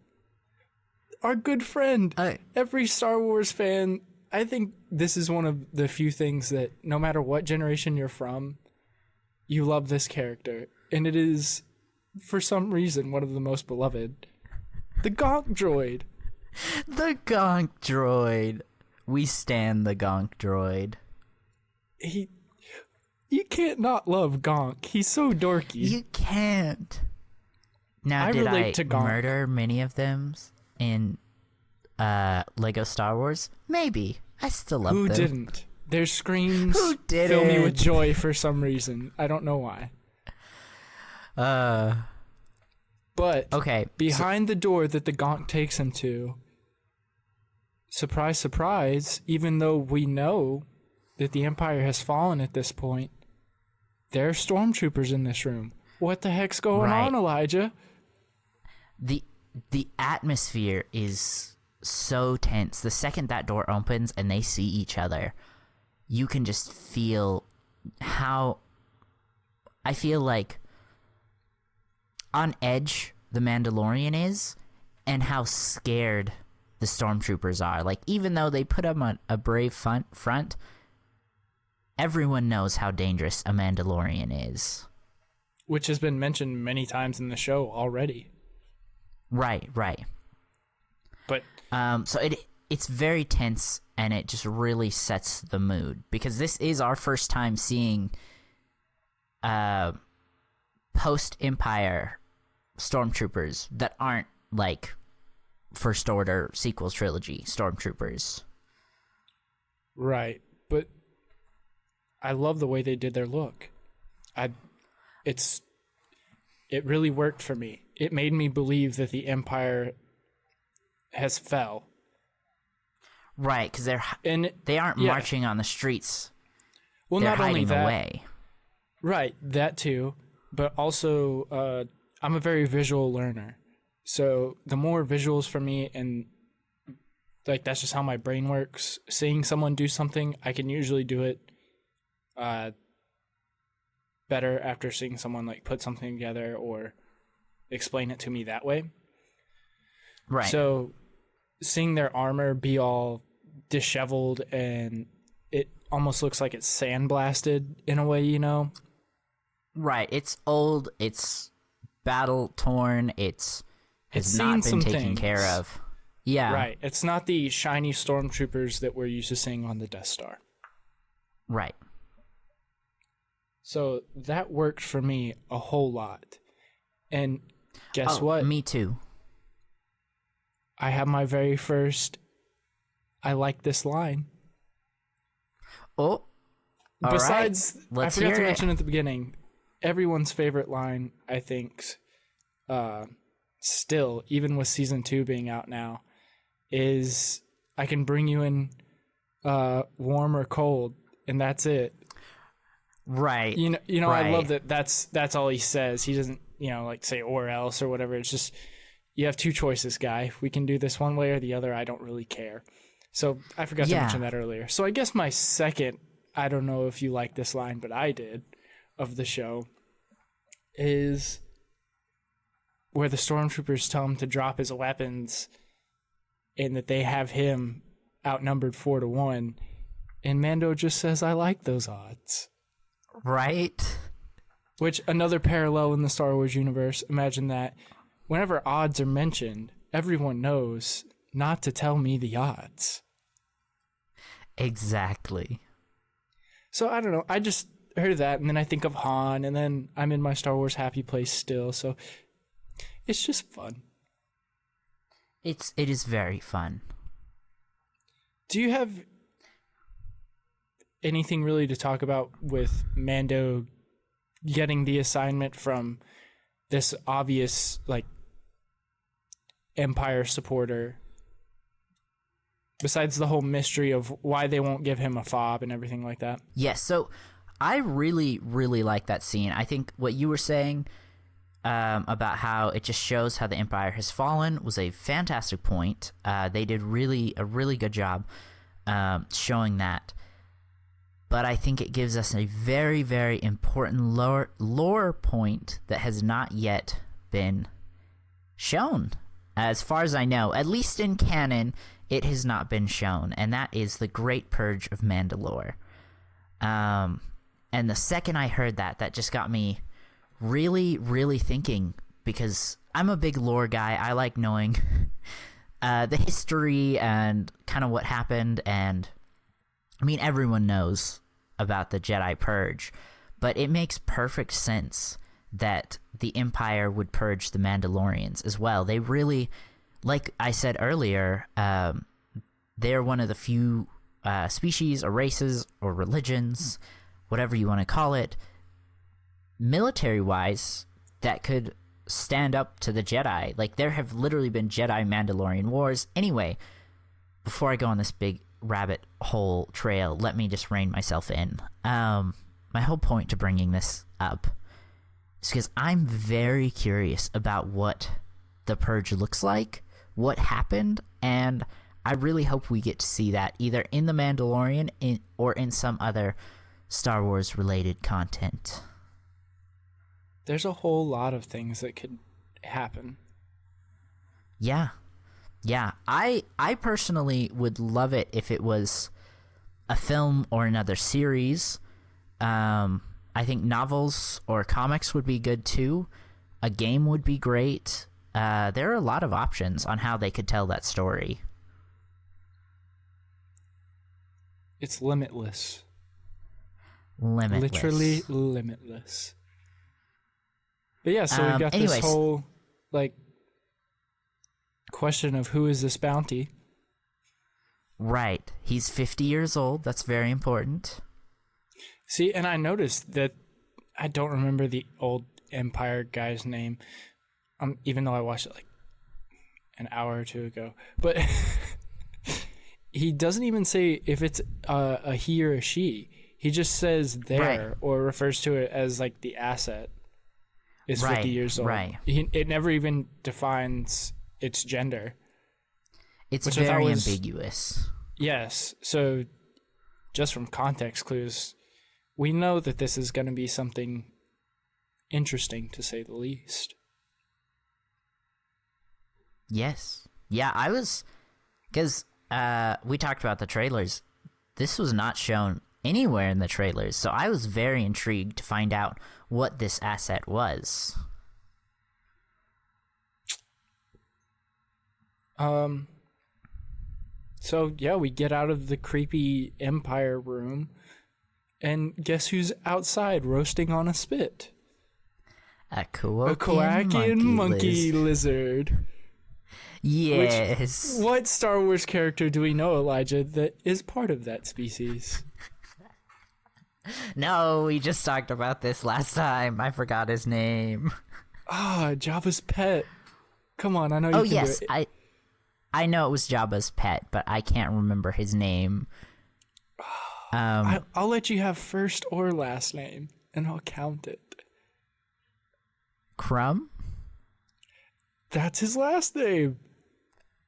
our good friend. I- Every Star Wars fan, I think this is one of the few things that no matter what generation you're from, you love this character. And it is, for some reason, one of the most beloved. The Gonk droid. The Gonk droid. We stand the Gonk droid. You can't not love Gonk. He's so dorky. You can't. Now, I did relate I to Gonk. murder many of them in Lego Star Wars? Maybe. I still love Who them. didn't? Their screams Who fill me with didn't? joy for some reason. I don't know why. But Okay. behind the door that the Gonk takes him to, surprise, surprise, even though we know that the Empire has fallen at this point, there are stormtroopers in this room. What the heck's going Right. on, Elijah? The atmosphere is so tense. The second that door opens and they see each other, you can just feel how I feel like on edge the Mandalorian is and how scared the stormtroopers are. Like, even though they put up a brave front, everyone knows how dangerous a Mandalorian is. Which has been mentioned many times in the show already. Right. But So it's very tense, and it just really sets the mood, because this is our first time seeing post-Empire stormtroopers that aren't like First Order sequels trilogy stormtroopers. right, but I love the way they did their look. It really worked for me. It made me believe that the Empire has fell. Right, because And they aren't yeah. marching on the streets. Well, They're not only hiding that, away. right, that too, but also I'm a very visual learner. So the more visuals for me, and like that's just how my brain works. Seeing someone do something, I can usually do it better after seeing someone like put something together or explain it to me that way. Right. So seeing their armor be all disheveled and it almost looks like it's sandblasted in a way, you know? Right. It's old. It's battle torn. It's It's not seen been some taken care things. of. Yeah. Right. It's not the shiny stormtroopers that we're used to seeing on the Death Star. Right. So that worked for me a whole lot. And guess what? Me too. I have my very first I like this line. Oh. All Besides, right. Let's I forgot hear to it. mention at the beginning, everyone's favorite line, I think, still, even with season 2 being out now, is I can bring you in warm or cold, and that's it. Right. You know, right. I love that. That's all he says. He doesn't, like say or else or whatever. It's just you have two choices, guy. We can do this one way or the other. I don't really care. So I forgot to Yeah. mention that earlier. So I guess my second, I don't know if you like this line, but I did, of the show, is where the stormtroopers tell him to drop his weapons, and that they have him outnumbered 4-1, and Mando just says, "I like those odds." Right. Which, another parallel in the Star Wars universe, imagine that whenever odds are mentioned, everyone knows not to tell me the odds. Exactly. So I don't know, I just heard that, and then I think of Han, and then I'm in my Star Wars happy place still, so it's just fun. It is very fun. Do you have anything really to talk about with Mando getting the assignment from this obvious, like, Empire supporter, besides the whole mystery of why they won't give him a fob and everything like that? Yes, so I really, really like that scene. I think what you were saying about how it just shows how the Empire has fallen was a fantastic point. They did a really good job showing that. But I think it gives us a very, very important lore point that has not yet been shown As far as I know, at least in canon, it has not been shown, and that is the Great Purge of Mandalore. And the second I heard that, that just got me really, really thinking, because I'm a big lore guy. I like knowing the history and kind of what happened, and I mean, everyone knows about the Jedi Purge, but it makes perfect sense that the Empire would purge the Mandalorians as well. They really, like I said earlier, they're one of the few species or races or religions, whatever you want to call it, military-wise, that could stand up to the Jedi. Like, there have literally been Jedi-Mandalorian wars. Anyway, before I go on this big rabbit hole trail, let me just rein myself in. My whole point to bringing this up is because I'm very curious about what the Purge looks like, what happened, and I really hope we get to see that either in The Mandalorian or in some other Star Wars related content. There's a whole lot of things that could happen. Yeah. I personally would love it if it was a film or another series. I think novels or comics would be good too. A game would be great. There are a lot of options on how they could tell that story. It's limitless. Limitless. Literally limitless. But yeah, so we've got anyways. this whole, like, question of who is this bounty? Right. He's 50 years old. That's very important. See, and I noticed that I don't remember the old Empire guy's name, even though I watched it like an hour or two ago. But he doesn't even say if it's a he or a she. He just says there, Right. or refers to it as like the asset is 50 years old. Right. It never even defines its gender. It's Which I thought very was- ambiguous. Yes, so just from context clues, we know that this is going to be something interesting, to say the least. Yes. Yeah, I was... Because we talked about the trailers. This was not shown anywhere in the trailers, so I was very intrigued to find out what this asset was. So, yeah, we get out of the creepy Empire room, and guess who's outside roasting on a spit? A A Kowakian Kowakian monkey liz- lizard. Yes. What Star Wars character do we know, Elijah, that is part of that species? No, we just talked about this last time. I forgot his name. Ah, Jabba's pet. Come on, I know you Oh, can yes. do it. I know it was Jabba's pet, but I can't remember his name. I'll let you have first or last name, and I'll count it. Crumb? That's his last name.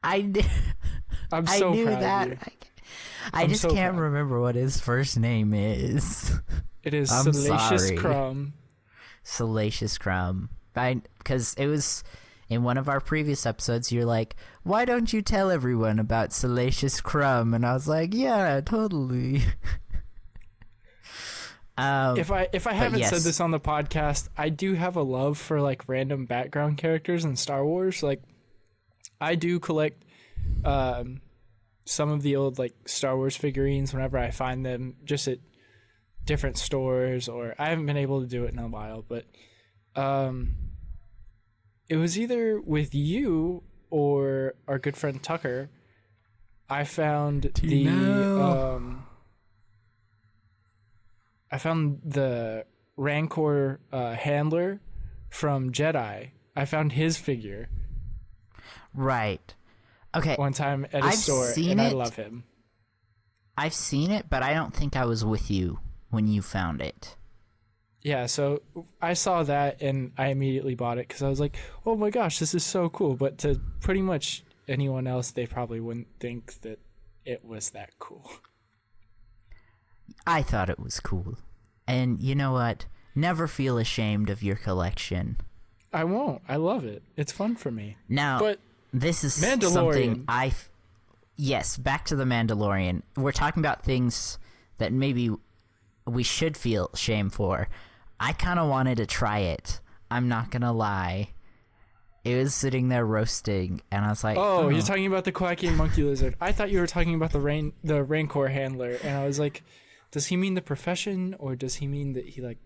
I'm I so knew proud that. of you. I I'm just so can't proud. remember what his first name is. It is I'm Salacious sorry. Crumb. Salacious Crumb. Because it was in one of our previous episodes, you're like, why don't you tell everyone about Salacious Crumb? And I was like, yeah, totally. If I haven't yes. said this on the podcast, I do have a love for like random background characters in Star Wars. Like, I do collect some of the old like Star Wars figurines whenever I find them, just at different stores, or I haven't been able to do it in a while. But it was either with you or our good friend Tucker. I found the Rancor handler from Jedi. I found his figure Right. Okay. one time at a I've store, seen and I it. love him. I've seen it, but I don't think I was with you when you found it. Yeah, so I saw that, and I immediately bought it because I was like, oh my gosh, this is so cool. But to pretty much anyone else, they probably wouldn't think that it was that cool. I thought it was cool. And you know what? Never feel ashamed of your collection. I won't. I love it. It's fun for me. Now, But this is Mandalorian. something yes, back to the Mandalorian. We're talking about things that maybe we should feel shame for. I kind of wanted to try it. I'm not gonna lie. It was sitting there roasting, and I was like, Oh, you're talking about the Kowakian monkey lizard. I thought you were talking about the Rancor handler, and I was like, does he mean the profession, or does he mean that he like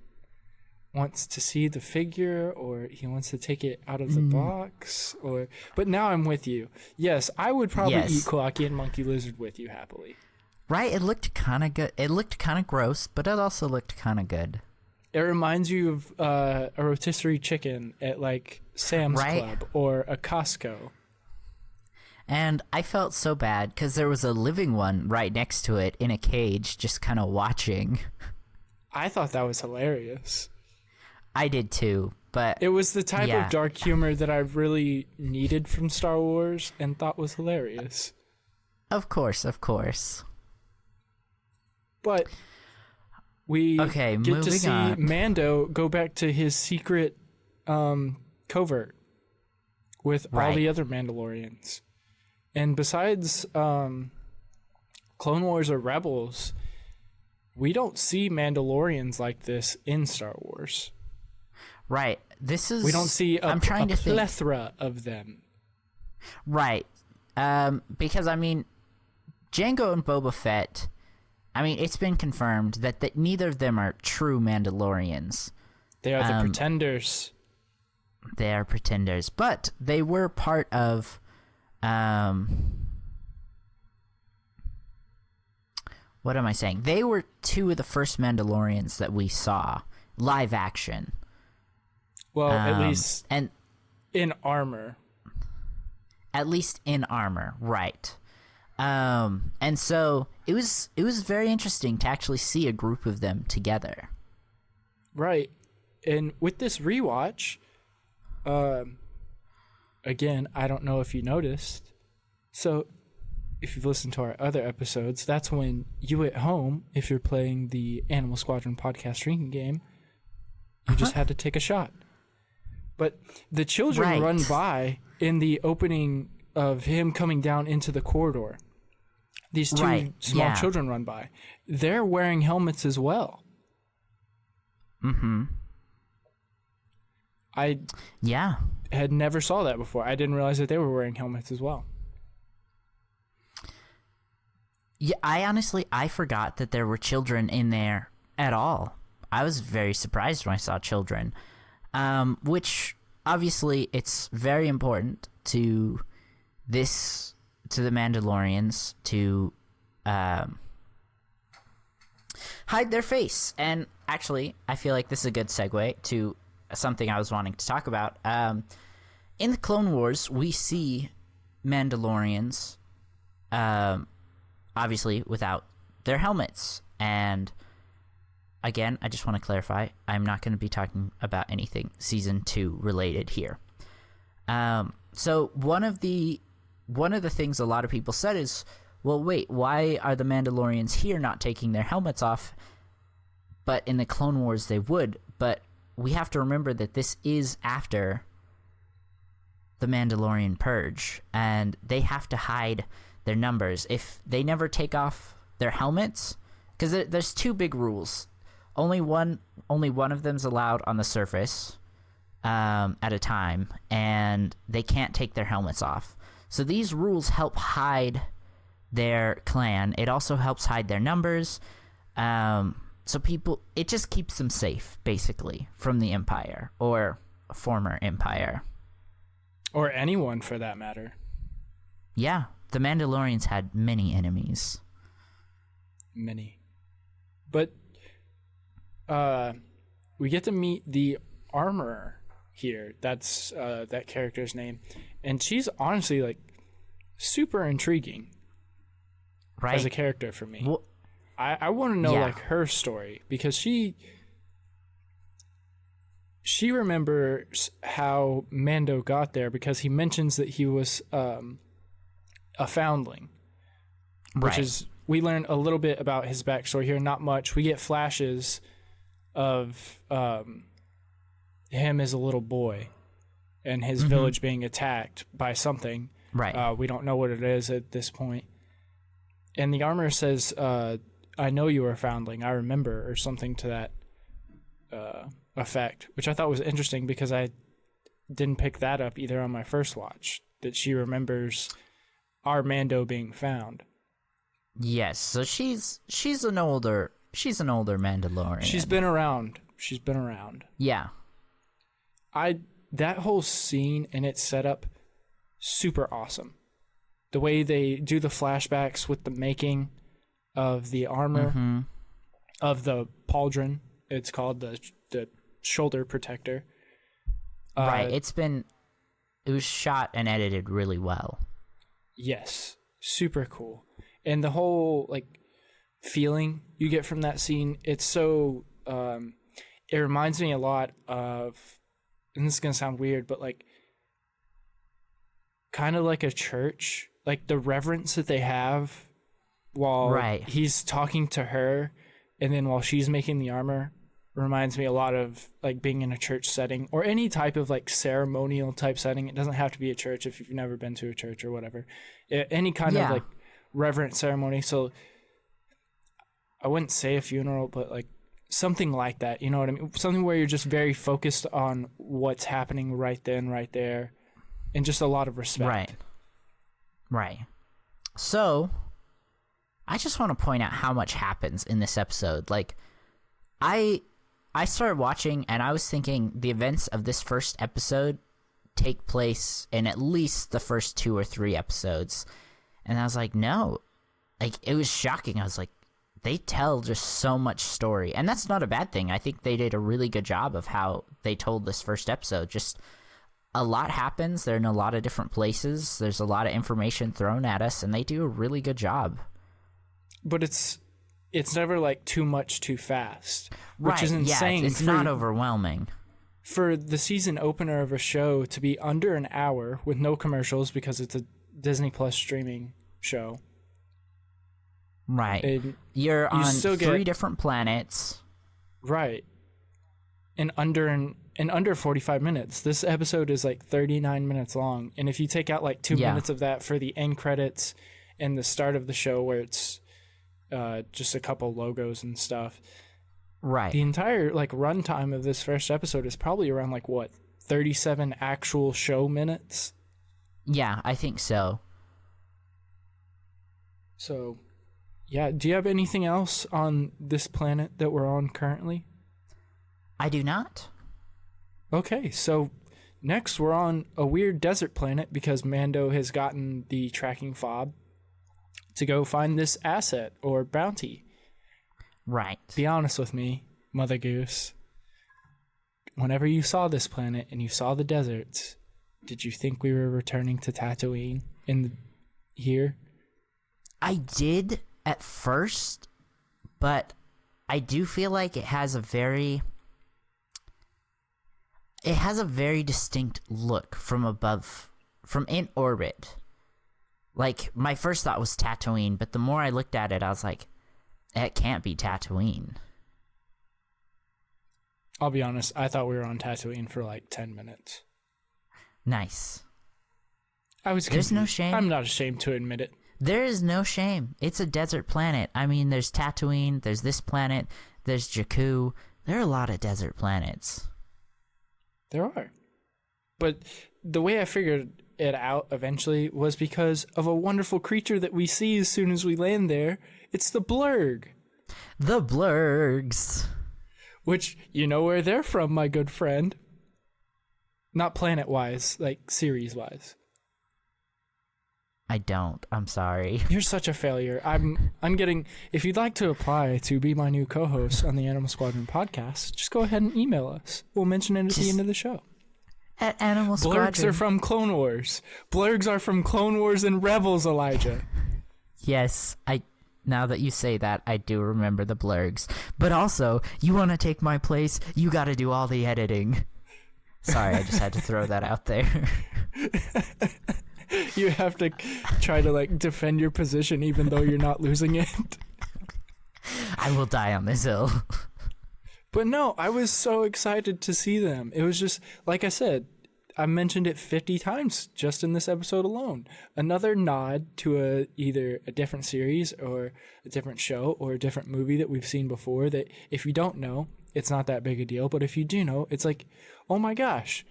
wants to see the figure, or he wants to take it out of the box? But now I'm with you. Yes, I would probably eat Kowakian monkey lizard with you happily. Right? It looked kind of good. It looked kind of gross, but it also looked kind of good. It reminds you of a rotisserie chicken at like Sam's Club or a Costco. And I felt so bad because there was a living one right next to it in a cage just kind of watching. I thought that was hilarious. I did too, but... It was the type of dark humor that I really needed from Star Wars and thought was hilarious. Of course, of course. But... we get to see Mando go back to his secret covert with all the other Mandalorians. And besides Clone Wars or Rebels, we don't see Mandalorians like this in Star Wars. Right. We don't see a plethora of them. Right. Because, I mean, Jango and Boba Fett... I mean, it's been confirmed that neither of them are true Mandalorians. They are the pretenders. They are pretenders. But they were part of... what am I saying? They were two of the first Mandalorians that we saw. Live action. Well, at least in armor. At least in armor, right. And so it was very interesting to actually see a group of them together. Right. And with this rewatch, again, I don't know if you noticed. So if you've listened to our other episodes, that's when you at home, if you're playing the Animal Squadron podcast drinking game, you just had to take a shot. But the children run by in the opening of him coming down into the corridor. These two small children run by. They're wearing helmets as well. Mm-hmm. I had never saw that before. I didn't realize that they were wearing helmets as well. Yeah, I forgot that there were children in there at all. I was very surprised when I saw children. Which, obviously, it's very important to the Mandalorians to hide their face. And actually, I feel like this is a good segue to something I was wanting to talk about. In the Clone Wars, we see Mandalorians, obviously, without their helmets. And again, I just want to clarify, I'm not going to be talking about anything Season 2 related here. So one of the things a lot of people said is, well, wait, why are the Mandalorians here not taking their helmets off? But in the Clone Wars, they would. But we have to remember that this is after the Mandalorian Purge, and they have to hide their numbers. If they never take off their helmets, because there's two big rules. Only one of them's allowed on the surface at a time, and they can't take their helmets off. So these rules help hide their clan. It also helps hide their numbers. So it just keeps them safe, basically, from the Empire, or a former Empire. Or anyone, for that matter. Yeah, the Mandalorians had many enemies. Many. But we get to meet the armorer here. That's that character's name. And she's honestly, like, super intriguing. Right. As a character for me. Well, I want to know, like, her story. Because she remembers how Mando got there, because he mentions that he was a foundling. Which is, we learn a little bit about his backstory here, not much. We get flashes of him as a little boy and his village being attacked by something. Right. We don't know what it is at this point. And the armor says, I know you are a foundling, I remember, or something to that effect, which I thought was interesting because I didn't pick that up either on my first watch, that she remembers our Mando being found. Yes, so she's an older Mandalorian. She's been around. Yeah. That whole scene and its setup, super awesome. The way they do the flashbacks with the making of the armor, of the pauldron, it's called the shoulder protector. Right, it was shot and edited really well. Yes, super cool. And the whole like feeling you get from that scene, it's so it reminds me a lot of, and this is gonna sound weird, but like kind of like a church, like the reverence that they have while he's talking to her, and then while she's making the armor, reminds me a lot of like being in a church setting or any type of like ceremonial type setting. It doesn't have to be a church if you've never been to a church or whatever. Any kind of like reverent ceremony. So I wouldn't say a funeral, but like something like that. You know what I mean? Something where you're just very focused on what's happening right then, right there, and just a lot of respect. Right. So I just want to point out how much happens in this episode. Like I started watching and I was thinking the events of this first episode take place in at least the first 2 or 3 episodes. And I was like, no. Like, it was shocking. I was like, they tell just so much story. And that's not a bad thing. I think they did a really good job of how they told this first episode. Just a lot happens. They're in a lot of different places. There's a lot of information thrown at us, and they do a really good job. But it's never like too much too fast, which is Yeah, insane. it's not overwhelming. For the season opener of a show to be under an hour with no commercials because it's a Disney Plus streaming show. Right. You're on 3 different planets. Right. In under 45 minutes. This episode is like 39 minutes long. And if you take out like 2 minutes of that for the end credits and the start of the show where it's just a couple logos and stuff. Right. The entire like runtime of this first episode is probably around like what, 37 actual show minutes? Yeah, I think so. So, yeah, do you have anything else on this planet that we're on currently? I do not. Okay, so next we're on a weird desert planet because Mando has gotten the tracking fob to go find this asset or bounty. Right. Be honest with me, Mother Goose. Whenever you saw this planet and you saw the deserts, did you think we were returning to Tatooine here? I did at first, but I do feel like it has a very distinct look from above, from in orbit. Like, my first thought was Tatooine, but the more I looked at it, I was like, it can't be Tatooine. I'll be honest, I thought we were on Tatooine for like 10 minutes. Nice. I was confused. There's no shame. I'm not ashamed to admit it. There is no shame. It's a desert planet. I mean, there's Tatooine, there's this planet, there's Jakku. There are a lot of desert planets. There are. But the way I figured it out eventually was because of a wonderful creature that we see as soon as we land there. It's the blurg. The blurgs. Which, you know where they're from, my good friend. Not planet-wise, like series-wise. I don't. I'm sorry. You're such a failure. I'm getting... If you'd like to apply to be my new co-host on the Animal Squadron podcast, just go ahead and email us. We'll mention it at the end of the show. At Animal Squadron. Blurgs are from Clone Wars. Blurgs are from Clone Wars and Rebels, Elijah. Yes, now that you say that, I do remember the blurgs. But also, you want to take my place, you got to do all the editing. Sorry, I just had to throw that out there. You have to try to like defend your position even though you're not losing it. I will die on this hill. But no, I was so excited to see them. It was just, like I said, I mentioned it 50 times just in this episode alone. Another nod to either a different series or a different show or a different movie that we've seen before, that if you don't know, it's not that big a deal. But if you do know, it's like, oh my gosh,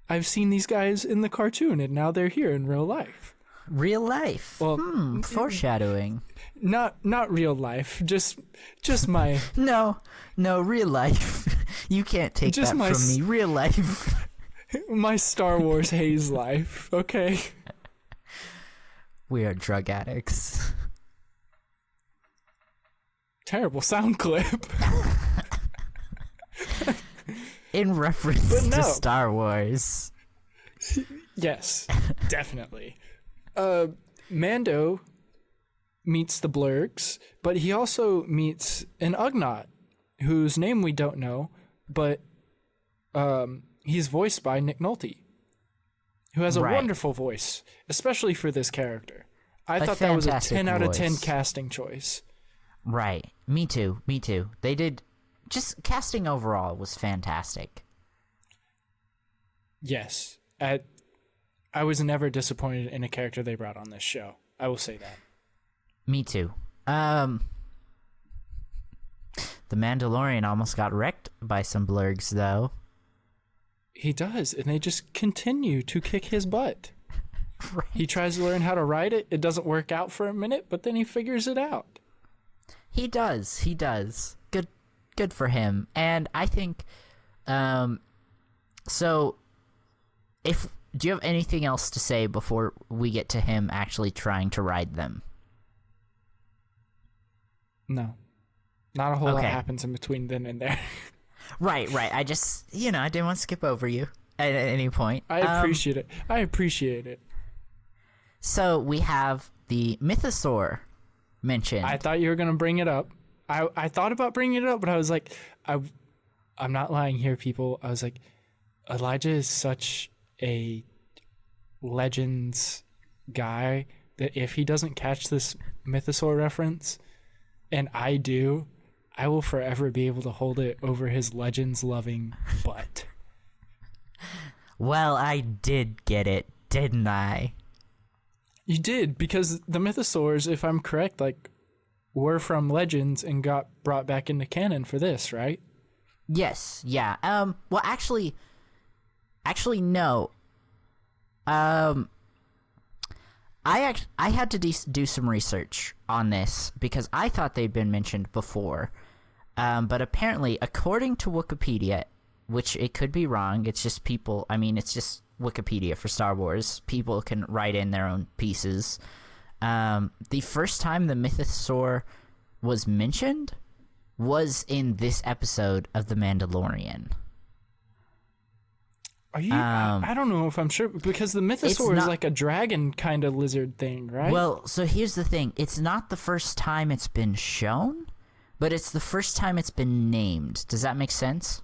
I've seen these guys in the cartoon and now they're here in real life. Real life. Well, Foreshadowing. Not real life. Just my No, real life. You can't take Just that from me. Real life. my Star Wars haze life. Okay. We are drug addicts. Terrible sound clip. In reference But no. to Star Wars. Yes, definitely. Mando meets the Blurgs, but he also meets an Ugnaught, whose name we don't know, but he's voiced by Nick Nolte, who has a Right. wonderful voice, especially for this character. I A thought that was a fantastic 10 out of 10 voice. casting choice. Right. Me too. They did... Just casting overall was fantastic. Yes. I was never disappointed in a character they brought on this show. I will say that. Me too. The Mandalorian almost got wrecked by some blurgs, though. He does, and they just continue to kick his butt. Right. He tries to learn how to ride it. It doesn't work out for a minute, but then he figures it out. He does. Good for him. And I think, so, do you have anything else to say before we get to him actually trying to ride them? No. Not a whole lot Okay. happens in between then and there. Right. I just, I didn't want to skip over you at any point. I appreciate it. So we have the Mythosaur mentioned. I thought you were going to bring it up. I thought about bringing it up, but I was like, I'm not lying here, people. I was like, Elijah is such a Legends guy that if he doesn't catch this Mythosaur reference, and I do, I will forever be able to hold it over his Legends-loving butt. Well, I did get it, didn't I? You did, because the Mythosaurs, if I'm correct, were from Legends and got brought back into canon for this, right? Yes, yeah. Well, actually, no. I had to do some research on this because I thought they'd been mentioned before. But apparently, according to Wikipedia, which it could be wrong, it's just people, it's just Wikipedia for Star Wars. People can write in their own pieces. The first time the Mythosaur was mentioned was in this episode of The Mandalorian. Are you? I don't know if I'm sure, because the Mythosaur is like a dragon kind of lizard thing, right? Well, so here's the thing. It's not the first time it's been shown, but it's the first time it's been named. Does that make sense?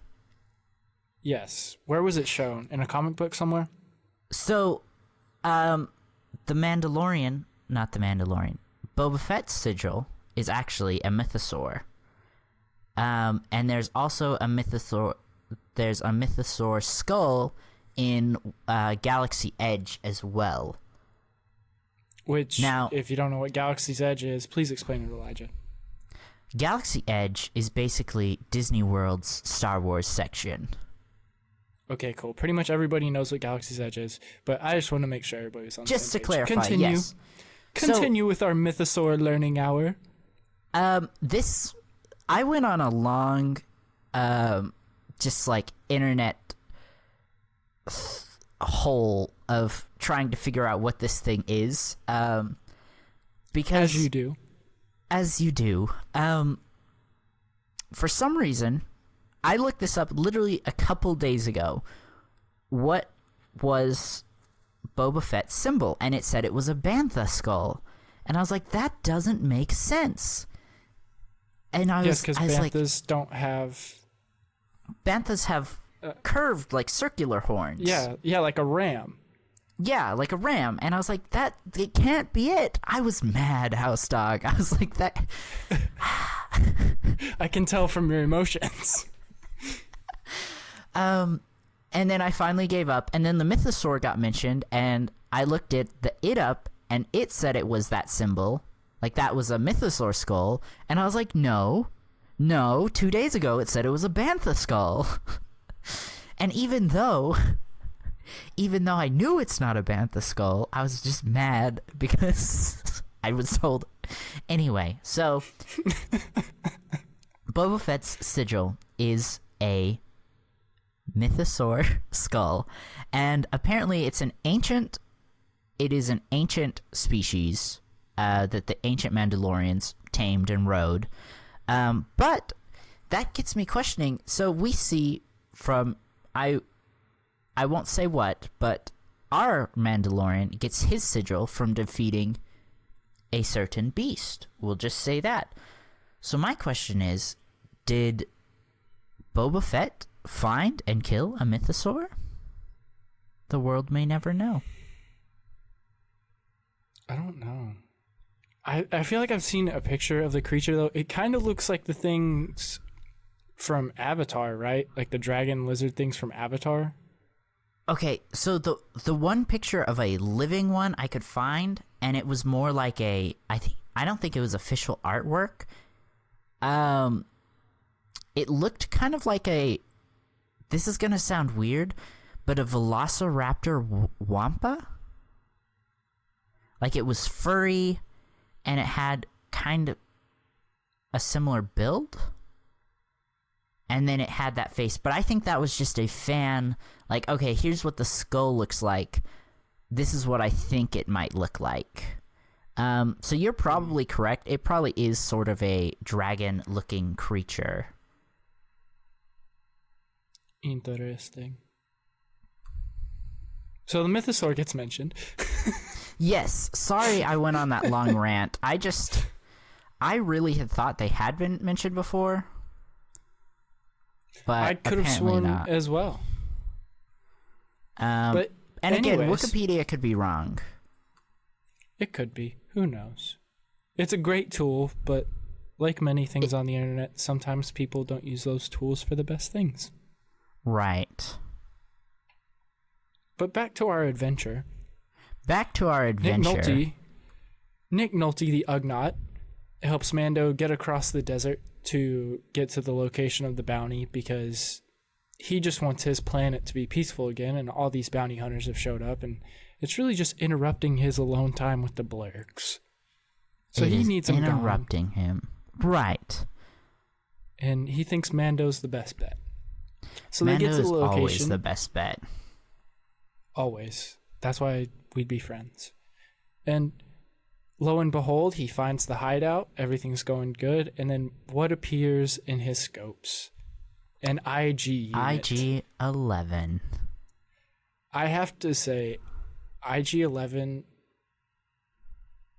Yes. Where was it shown? In a comic book somewhere? So, not the Mandalorian, Boba Fett's sigil is actually a Mythosaur. And there's also a Mythosaur skull in Galaxy Edge as well. Which, now, if you don't know what Galaxy's Edge is, please explain it, Elijah. Galaxy Edge is basically Disney World's Star Wars section. Okay, cool. Pretty much everybody knows what Galaxy's Edge is, but I just want to make sure everybody's on the Just to same page. clarify, yes. Continue with our Mythosaur learning hour. I went on a long, just like internet hole of trying to figure out what this thing is. Because as you do, for some reason, I looked this up literally a couple days ago. What was Boba Fett's symbol? And it said it was a bantha skull. And I was like, that doesn't make sense. And I was, because banthas don't have... Banthas have curved, like, circular horns. Yeah, like a ram. Yeah, like a ram. And I was like, it can't be it. I was mad, HouseDog. I was like, that... I can tell from your emotions. And then I finally gave up, and then the mythosaur got mentioned, and I looked at the it up, and it said it was that symbol, like that was a mythosaur skull, and I was like, no, 2 days ago it said it was a bantha skull. And even though I knew it's not a bantha skull, I was just mad because I was told. Anyway, so Boba Fett's sigil is a mythosaur skull, and apparently it is an ancient species that the ancient Mandalorians tamed and rode. But that gets me questioning. So we see from I won't say what, but our Mandalorian gets his sigil from defeating a certain beast. We'll just say that. So my question is, did Boba Fett find and kill a mythosaur? The world may never know. I don't know. I feel like I've seen a picture of the creature, though. It kind of looks like the things from Avatar, right? Like the dragon lizard things from Avatar. Okay, so the one picture of a living one I could find, and it was more like I don't think it was official artwork. It looked kind of like this is gonna sound weird, but a Velociraptor wampa. Like it was furry, and it had kind of a similar build. And then it had that face. But I think that was just a fan, like, okay, here's what the skull looks like. This is what I think it might look like. So you're probably correct. It probably is sort of a dragon-looking creature. Interesting. So the mythosaur gets mentioned. Yes. Sorry I went on that long rant. I really had thought they had been mentioned before. But I could have sworn not. as well. But and anyways, again, Wikipedia could be wrong. It could be. Who knows? It's a great tool, but like many things on the internet, sometimes people don't use those tools for the best things. Right. But back to our adventure. Nick Nolte, the Ugnaught, helps Mando get across the desert to get to the location of the bounty because he just wants his planet to be peaceful again, and all these bounty hunters have showed up, and it's really just interrupting his alone time with the Blurks. So he needs them interrupting gone. him. Right. And he thinks Mando's the best bet. So Mando they get to the is location. always the best bet. Always. That's why we'd be friends. And lo and behold, he finds the hideout. Everything's going good. And then what appears in his scopes? An IG unit. IG-11. I have to say, IG-11,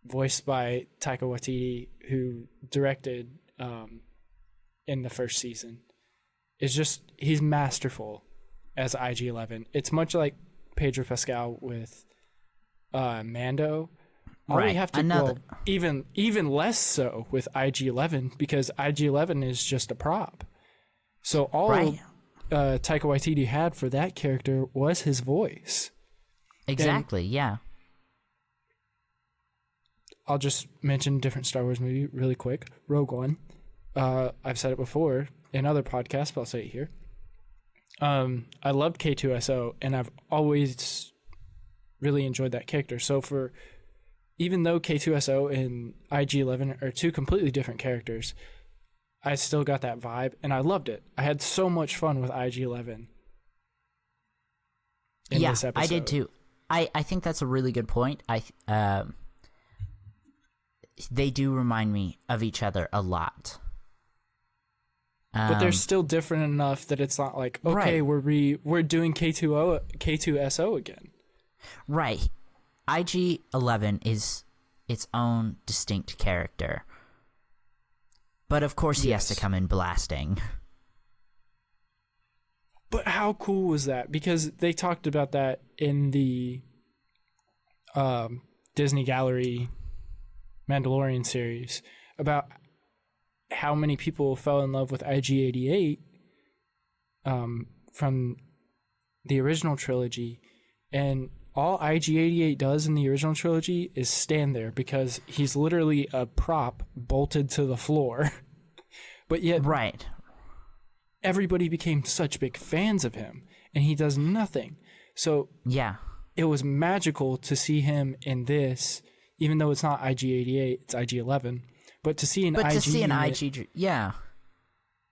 voiced by Taika Waititi, who directed in the first season, is just, he's masterful as IG-11. It's much like Pedro Pascal with Mando. All we have to even less so with IG-11, because IG-11 is just a prop. So all Taika Waititi had for that character was his voice. Exactly, yeah. I'll just mention a different Star Wars movie really quick. Rogue One. I've said it before in other podcasts, but I'll say it here. I loved K2SO, and I've always really enjoyed that character. So even though K2SO and IG-11 are two completely different characters, I still got that vibe, and I loved it. I had so much fun with IG-11 in this episode. I did too. I think that's a really good point. They do remind me of each other a lot. But they're still different enough that it's not like, okay, we're doing K2SO again. Right. IG-11 is its own distinct character. But of course he has to come in blasting. But how cool was that? Because they talked about that in the Disney Gallery Mandalorian series, about how many people fell in love with IG-88 from the original trilogy, and all IG-88 does in the original trilogy is stand there because he's literally a prop bolted to the floor. But yet Right. everybody became such big fans of him, and he does nothing. So Yeah. it was magical to see him in this, even though it's not IG-88, it's IG-11. But to see an But IG to see an unit IG, yeah.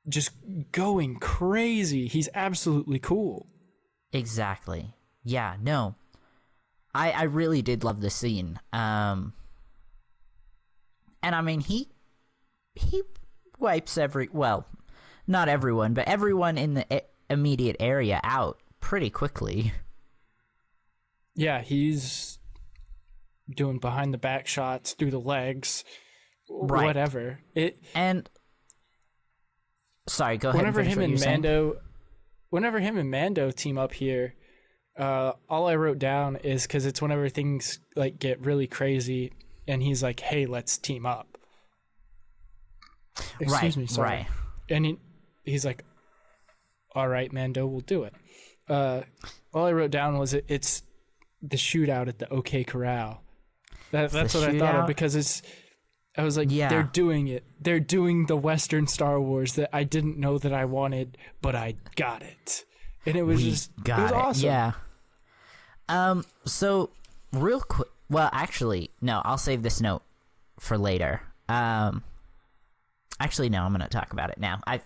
just going crazy, he's absolutely cool. Exactly. Yeah, no. I really did love the scene. And I mean, he wipes not everyone, but everyone in the immediate area out pretty quickly. Yeah, he's doing behind the back shots through the legs, Right. whatever. And sorry, go ahead. Whenever and finish him what you're and saying. whenever him and Mando team up here, all I wrote down is because it's whenever things like get really crazy, and he's like, "Hey, let's team up." Excuse me, sorry. Right. And he's like, "All right, Mando, we'll do it." All I wrote down was it's the shootout at the OK Corral. That's what I thought of, shootout? because I was like, Yeah. they're doing it. They're doing the Western Star Wars that I didn't know that I wanted, but I got it. And it was it was awesome. Yeah. So real quick. Well, actually, no. I'll save this note for later. Actually, no. I'm going to talk about it now. I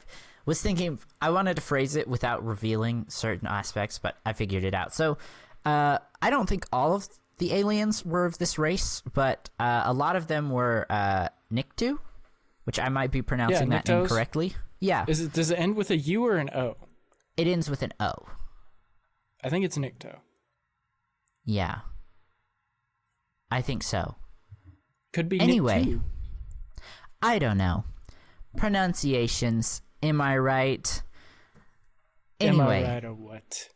was thinking I wanted to phrase it without revealing certain aspects, but I figured it out. So, I don't think all of the aliens were of this race, but a lot of them were Nikto, which I might be pronouncing that Niktos. incorrectly. Yeah. Does it end with a U or an O? It ends with an O. I think it's Nikto. Yeah. I think so. Could be Anyway. Nikto. I don't know. Pronunciations, am I right? Anyway, Am I right or what?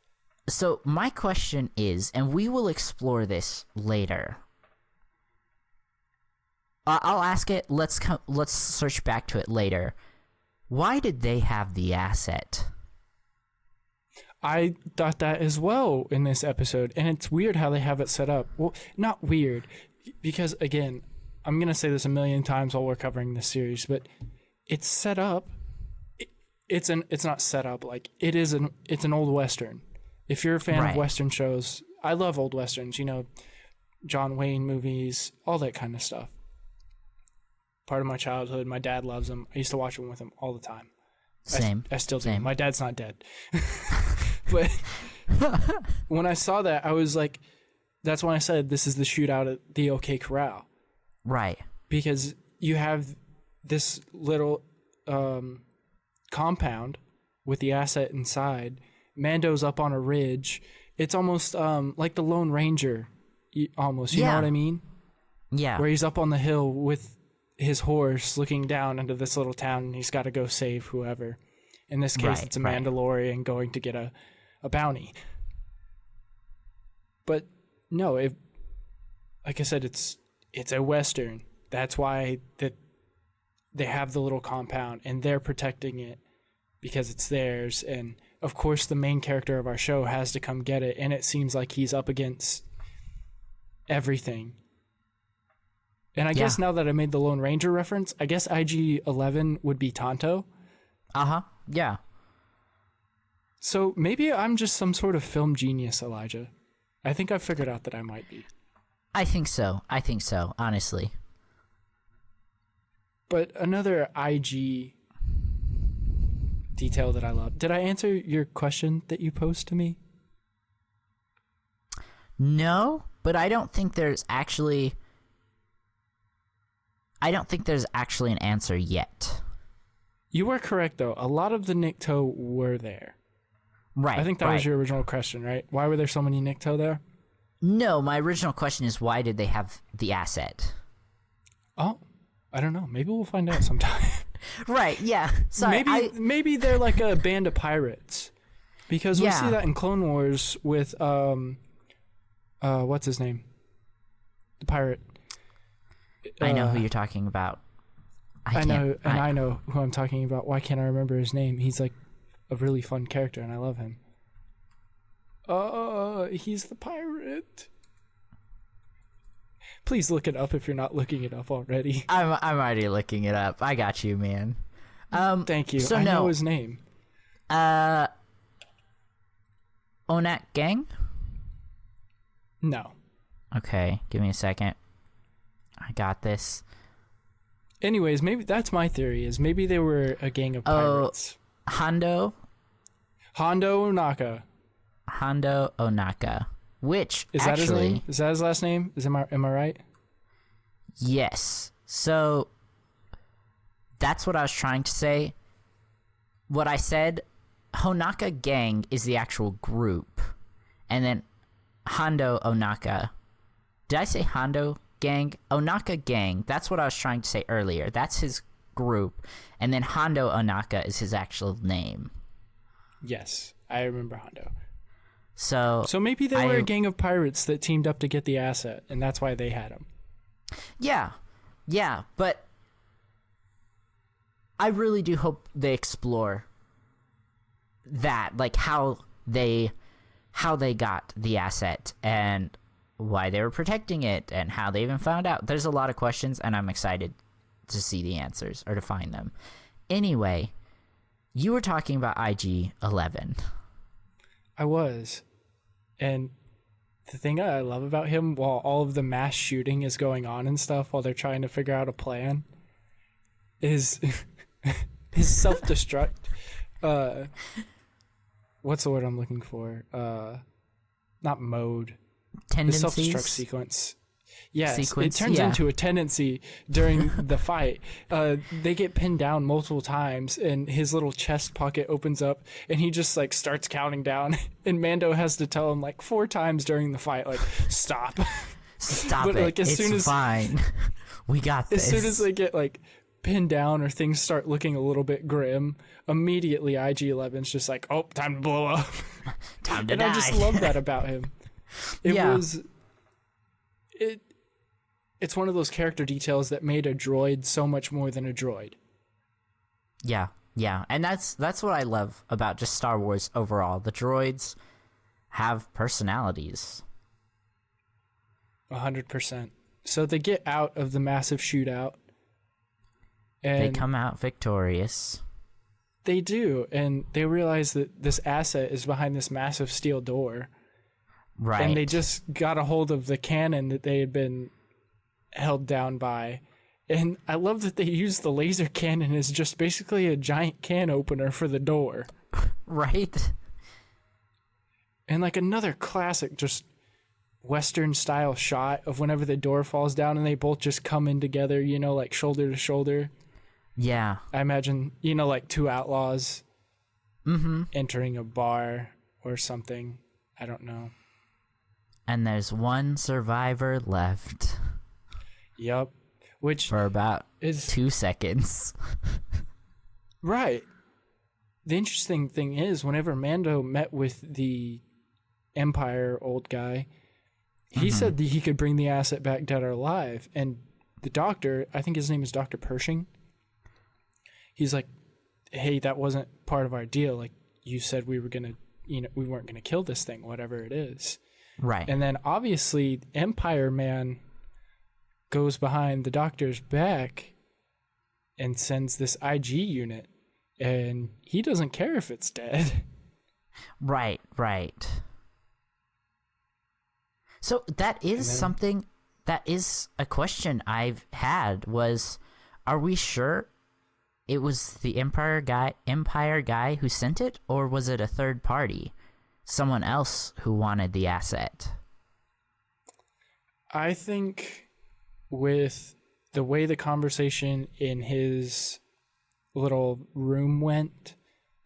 so my question is, and we will explore this later. I'll ask it. Let's search back to it later. Why did they have the asset? I thought that as well in this episode, and it's weird how they have it set up. Well, not weird, because again, I'm gonna say this a million times while we're covering this series, but it's set up. It's not set up like it's an old Western. If you're a fan Right. of Western shows, I love old Westerns. You know, John Wayne movies, all that kind of stuff. Part of my childhood. My dad loves them. I used to watch them with him all the time. Same. I still do. Same. My dad's not dead. But when I saw that, I was like, that's when I said this is the shootout at the OK Corral. Right. Because you have this little compound with the asset inside. Mando's up on a ridge. It's almost like the Lone Ranger, almost. You know Yeah. what I mean? Yeah. Where he's up on the hill with his horse looking down into this little town, and he's got to go save whoever. In this case, Right, it's a right. Mandalorian going to get a bounty. But no, like I said, it's a Western. That's why they have the little compound, and they're protecting it because it's theirs. And of course, the main character of our show has to come get it, and it seems like he's up against everything. And I guess now that I made the Lone Ranger reference, I guess IG-11 would be Tonto. Uh-huh. Yeah. So maybe I'm just some sort of film genius, Elijah. I think I've figured out that I might be. I think so, honestly. But another IG detail that I love. Did I answer your question that you posed to me? No, but I don't think there's actually an answer yet. You were correct, though. A lot of the Nikto were there. Right. I think that right. was your original question, right? Why were there so many Nikto there? No, my original question is why did they have the asset? Oh, I don't know. Maybe we'll find out sometime. Right, yeah. Sorry. Maybe they're like a band of pirates. Because we Yeah. see that in Clone Wars with what's his name? The pirate. I know who you're talking about. I know who I'm talking about. Why can't I remember his name? He's like a really fun character, and I love him. He's the pirate. Please look it up if you're not looking it up already. I'm already looking it up. I got you, man. Thank you. So I no. know his name. Onak Gang? No. Okay, give me a second. I got this. Anyways, maybe that's my theory. Is maybe they were a gang of pirates. Hondo Hondo Onaka. Which is that his actually, name? Is that his last name? Am I right? yes. So that's what I was trying to say. What I said, Honaka Gang is the actual group. And then Hondo Onaka. Did I say Hondo Gang? Onaka Gang. That's what I was trying to say earlier. That's his group. And then Hondo Onaka is his actual name. Yes, I remember Hondo. So maybe they were a gang of pirates that teamed up to get the asset, and that's why they had him. Yeah, but I really do hope they explore that, like how they got the asset and why they were protecting it and how they even found out. There's a lot of questions, and I'm excited to see the answers or to find them. Anyway, you were talking about IG-11. I was. And the thing I love about him, while all of the mass shooting is going on and stuff, while they're trying to figure out a plan, is his self-destruct. What's the word I'm looking for? Not mode. Tendencies? The self-destruct sequence. Yes, Sequence, it turns yeah. into a tendency during the fight. They get pinned down multiple times, and his little chest pocket opens up, and he just like starts counting down. And Mando has to tell him like 4 times during the fight, like stop. Stop But, it. like, as It's soon as- fine. We got this. As soon as they get like pinned down or things start looking a little bit grim, immediately IG-11's just like, oh, time to blow up. Time to And die. I just love that about him. It's one of those character details that made a droid so much more than a droid. Yeah, and that's what I love about just Star Wars overall. The droids have personalities. 100%. So they get out of the massive shootout. And They come out victorious. They do, and they realize that this asset is behind this massive steel door. Right. And they just got a hold of the cannon that they had been held down by. And I love that they use the laser cannon as just basically a giant can opener for the door. Right? And like another classic just Western style shot of whenever the door falls down and they both just come in together, you know, like shoulder to shoulder. Yeah. I imagine, you know, like 2 outlaws entering a bar or something. I don't know. And there's one survivor left Yep. Which for about is 2 seconds. right. The interesting thing is, whenever Mando met with the Empire old guy, he said that he could bring the asset back dead or alive. And the doctor, I think his name is Dr. Pershing, he's like, hey, that wasn't part of our deal. Like, you said we were going to, you know, we weren't going to kill this thing, whatever it is. Right. And then obviously Empire Man goes behind the doctor's back and sends this IG unit, and he doesn't care if it's dead. Right. So that is something, that is a question I've had was, are we sure it was the Empire guy who sent it, or was it a third party? Someone else who wanted the asset? I think with the way the conversation in his little room went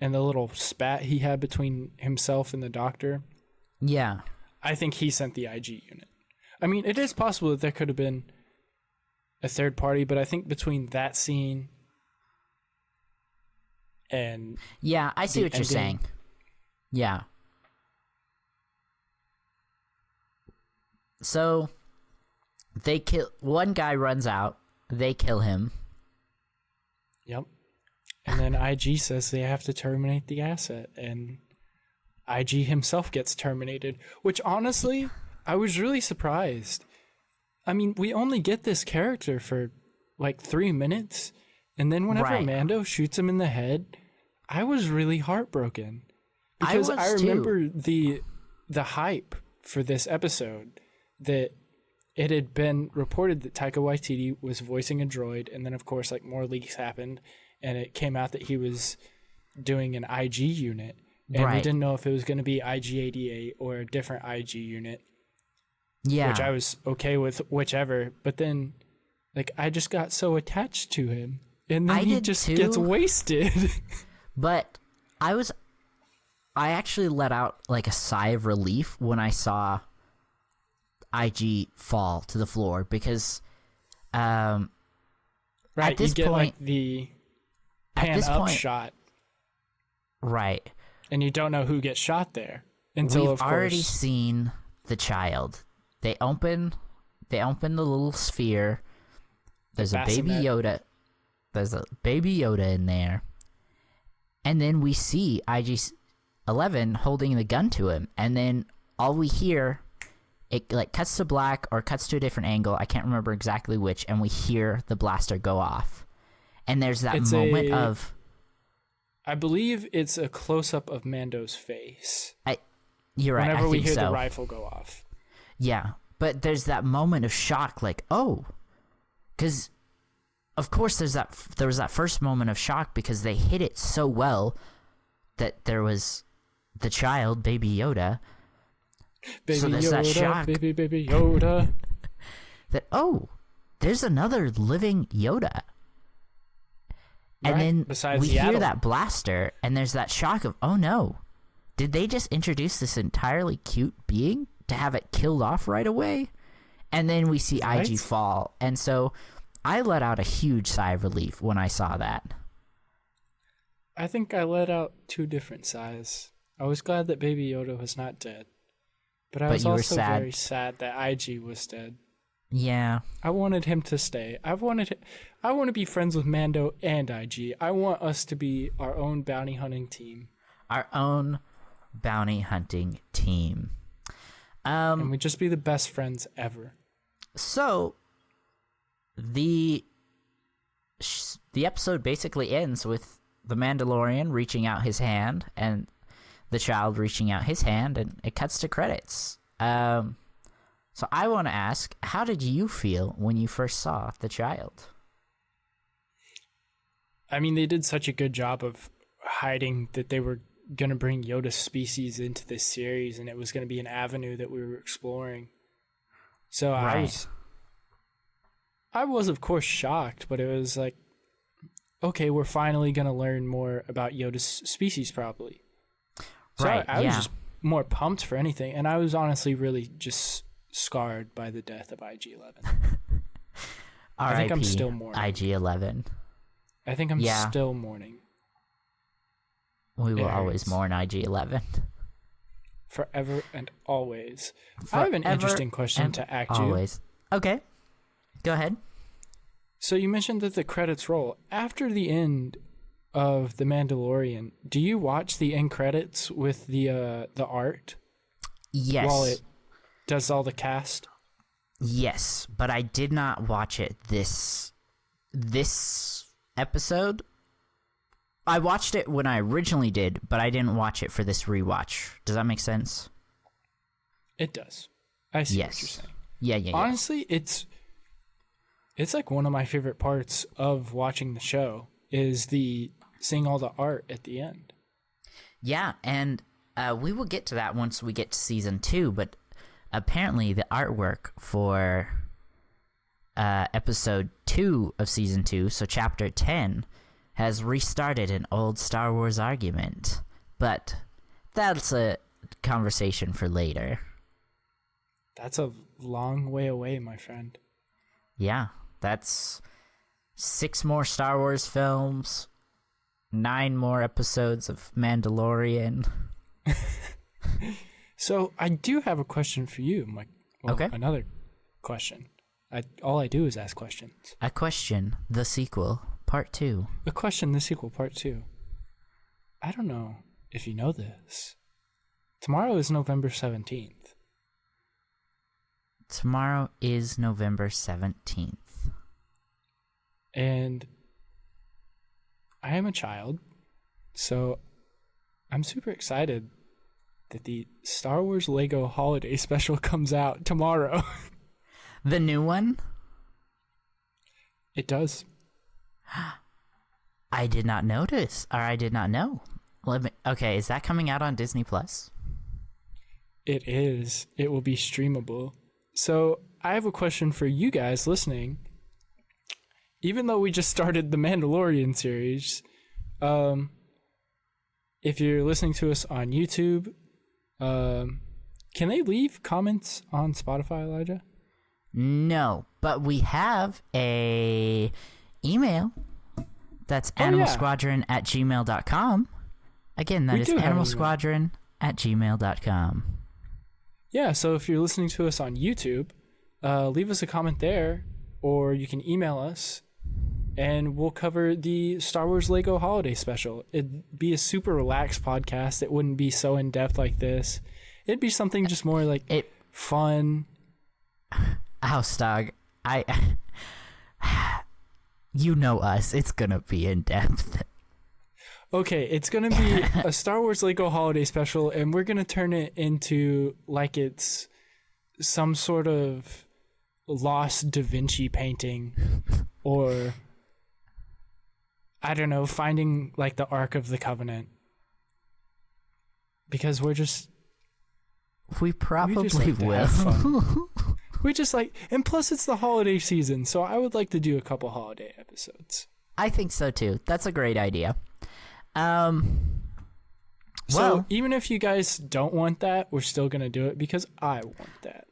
and the little spat he had between himself and the doctor, Yeah. I think he sent the IG unit. I mean, it is possible that there could have been a third party, but I think between that scene and Yeah, I see the what you're ending- saying. Yeah. So they kill one guy, runs out, they kill him. Yep. And then IG says they have to terminate the asset, and IG himself gets terminated, which honestly, I was really surprised. I mean, we only get this character for like 3 minutes, and then whenever Right. Mando shoots him in the head, I was really heartbroken because was I too. remember the hype for this episode, that it had been reported that Taika Waititi was voicing a droid, and then of course like more leaks happened, and it came out that he was doing an IG unit, and we Right. didn't know if it was going to be IG-88 or a different IG unit, Yeah. which I was okay with whichever. But then, like, I just got so attached to him, and then I he did just too. gets wasted. But I actually let out like a sigh of relief when I saw IG fall to the floor, because Right, at this you get point, like the at pan this up point- shot, right, and you don't know who gets shot there until, we've of course, already seen the child. They open the little sphere. There's a baby bassinet. Yoda. There's a baby Yoda in there. And then we see IG-11 holding the gun to him, and then all we hear, it like cuts to black or cuts to a different angle. I can't remember exactly which, and we hear the blaster go off. And there's that moment of, I believe it's a close-up of Mando's face you're right, whenever I we think hear so. the rifle go off. Yeah, but there's that moment of shock, like, oh, because of course there was that first moment of shock because they hit it so well that there was the child, Baby Yoda. Baby So there's Yoda, that shock. baby Yoda. That, oh, there's another living Yoda. And Right, then besides we the hear Adult. that blaster, and there's that shock of, oh no, did they just introduce this entirely cute being to have it killed off right away? And then we see Right. IG fall. And so I let out a huge sigh of relief when I saw that. I think I let out 2 different sighs. I was glad that Baby Yoda was not dead, but I But was you were also sad. very sad that IG was dead. Yeah. I wanted him to stay. I want to be friends with Mando and IG. I want us to be our own bounty hunting team, Our own bounty hunting team. and we just be the best friends ever. So the episode basically ends with the Mandalorian reaching out his hand and the child reaching out his hand, and it cuts to credits. So I want to ask, how did you feel when you first saw the child? I mean, they did such a good job of hiding that they were going to bring Yoda's species into this series, and it was going to be an avenue that we were exploring. So Right. I was of course shocked, but it was like, okay, we're finally going to learn more about Yoda's species probably. So Right, I was yeah. just more pumped for anything, and I was honestly really just scarred by the death of IG-11. I think I'm RIP still mourning. IG-11. I think I'm Yeah. still mourning We will It always hurts. mourn IG-11. forever and always. I have an Forever interesting question and to ask you. always. Okay. Go ahead. So you mentioned that the credits roll after the end of The Mandalorian. Do you watch the end credits with the art Yes. while it does all the cast? Yes, but I did not watch it this episode. I watched it when I originally did, but I didn't watch it for this rewatch. Does that make sense? It does. I see what Yes. you're saying. Yeah. Honestly, it's like one of my favorite parts of watching the show is seeing all the art at the end. Yeah, and we will get to that once we get to season 2, but apparently the artwork for episode 2 of season 2, so chapter 10, has restarted an old Star Wars argument. But that's a conversation for later. That's a long way away, my friend. Yeah, that's 6 more Star Wars films, 9 more episodes of Mandalorian. So I do have a question for you, Mike. Well, Okay. Another question. All I do is ask questions. I question the sequel, part 2. A question, the sequel, part 2. I don't know if you know this, Tomorrow is November 17th. Tomorrow is November 17th. And I am a child, so I'm super excited that the Star Wars Lego Holiday Special comes out tomorrow. The new one? It does. I did not notice, or I did not know. Okay, is that coming out on Disney Plus? It is. It will be streamable. So I have a question for you guys listening. Even though we just started the Mandalorian series, if you're listening to us on YouTube, can they leave comments on Spotify, Elijah? No, but we have a email. That's animalsquadron@gmail.com. Again, that is animalsquadron@gmail.com. Yeah, so if you're listening to us on YouTube, leave us a comment there, or you can email us, and we'll cover the Star Wars Lego Holiday Special. It'd be a super relaxed podcast. It wouldn't be so in-depth like this. It'd be something just more like fun. HouseDog, you know us. It's gonna be in depth. Okay, it's gonna be a Star Wars Lego Holiday Special, and we're gonna turn it into like it's some sort of lost Da Vinci painting, or I don't know, finding like the Ark of the Covenant. Because we probably like will. We just like, and plus it's the holiday season, so I would like to do a couple holiday episodes. I think so too. That's a great idea. So even if you guys don't want that, we're still gonna do it because I want that.